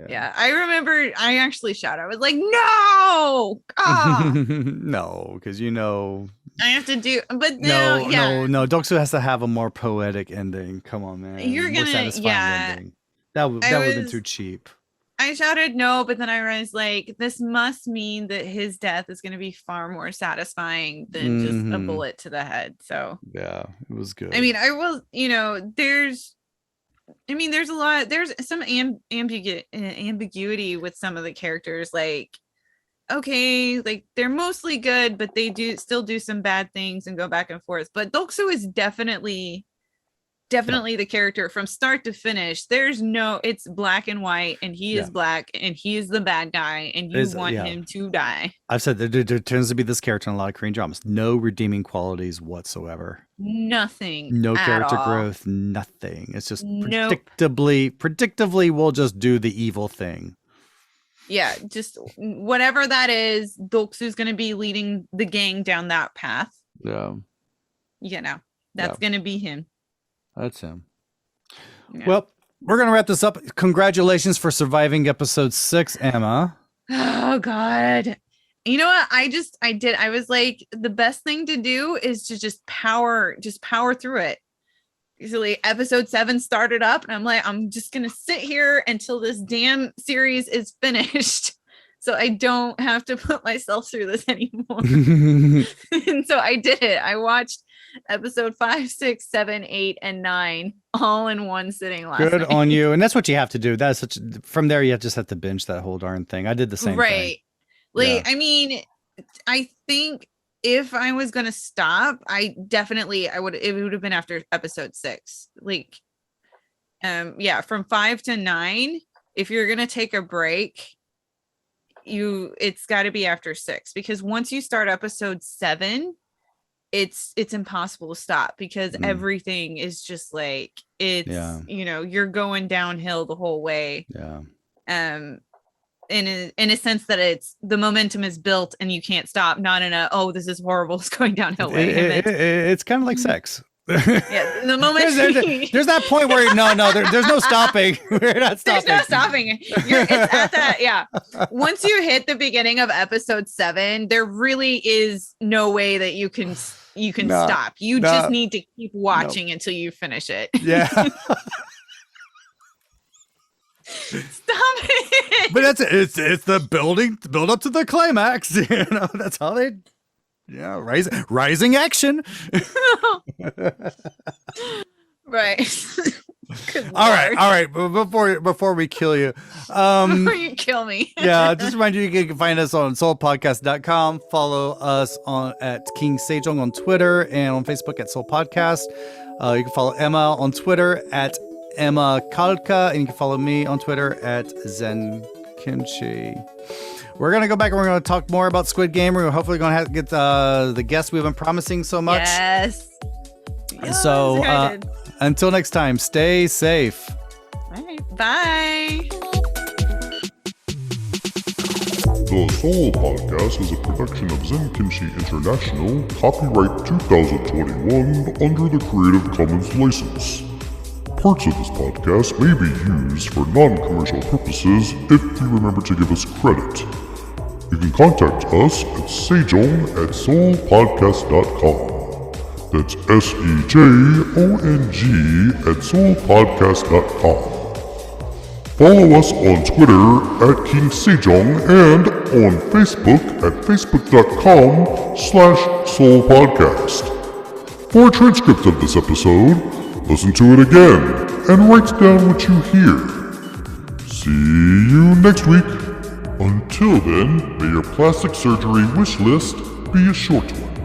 Yeah. I remember I actually shouted. I was like, no! No, because I have to do, but no. Doksu has to have a more poetic ending. Come on, man. You're more gonna, satisfying ending. That would have been too cheap. I shouted no, but then I realized this must mean that his death is going to be far more satisfying than just a bullet to the head. So yeah, it was good. I mean, there's some ambiguity with some of the characters. Okay, they're mostly good, but they still do some bad things and go back and forth. But Doksu is definitely the character from start to finish. It's black and white, and he is black, and he is the bad guy, and you want him to die. I've said that there tends to be this character in a lot of Korean dramas. No redeeming qualities whatsoever. Nothing. No character growth. Nothing. It's just predictably, we'll just do the evil thing. Yeah, just whatever that is, Doksu's going to be leading the gang down that path. Yeah. That's going to be him. That's him. Yeah. Well, we're going to wrap this up. Congratulations for surviving episode 6, Emma. Oh, God. You know what? I was like, the best thing to do is to just power through it. Usually episode 7 started up, and I'm like, I'm just going to sit here until this damn series is finished. So I don't have to put myself through this anymore. And so I did it. I watched episode 5, 6, 7, 8, and 9 all in one sitting last Good night. on you. And that's what you have to do. That's from there, you just have to binge that whole darn thing. I did the same thing. Right. I mean, I think if I was going to stop, it would have been after episode 6. From 5 to 9, if you're going to take a break, it's got to be after 6, because once you start episode 7, it's impossible to stop, because everything is just you're going downhill the whole way. Yeah. In a sense that it's the momentum is built and you can't stop, not in a, oh, this is horrible, it's going downhill way. It's kind of like sex. Yeah, the moment there's that point where there's no stopping. We're not stopping. There's no stopping. It's at that. Yeah. Once you hit the beginning of episode 7, there really is no way that you can stop. You just need to keep watching until you finish it. Yeah. Stop it. But that's it. It's the build up to the climax. That's how they. Yeah, rising action. Right. All right. Before we kill you, before you kill me. Yeah, just remind you can find us on SeoulPodcast.com. Follow us at King Sejong on Twitter and on Facebook at Seoul Podcast. You can follow Emma on Twitter at Emma Kalka, and you can follow me on Twitter at Zen Kimchi. We're going to go back and we're going to talk more about Squid Game. We're hopefully going to get the guests we've been promising so much. Yes. So until next time, stay safe. All right. Bye. The Seoul Podcast is a production of Zen Kimchi International, copyright 2021, under the Creative Commons license. Parts of this podcast may be used for non-commercial purposes if you remember to give us credit. You can contact us at sejong@seoulpodcast.com. That's SEJONG at seoulpodcast.com. Follow us on Twitter at King Sejong and on Facebook at facebook.com/SeoulPodcast. For a transcript of this episode, listen to it again and write down what you hear. See you next week. Until then, may your plastic surgery wish list be a short one.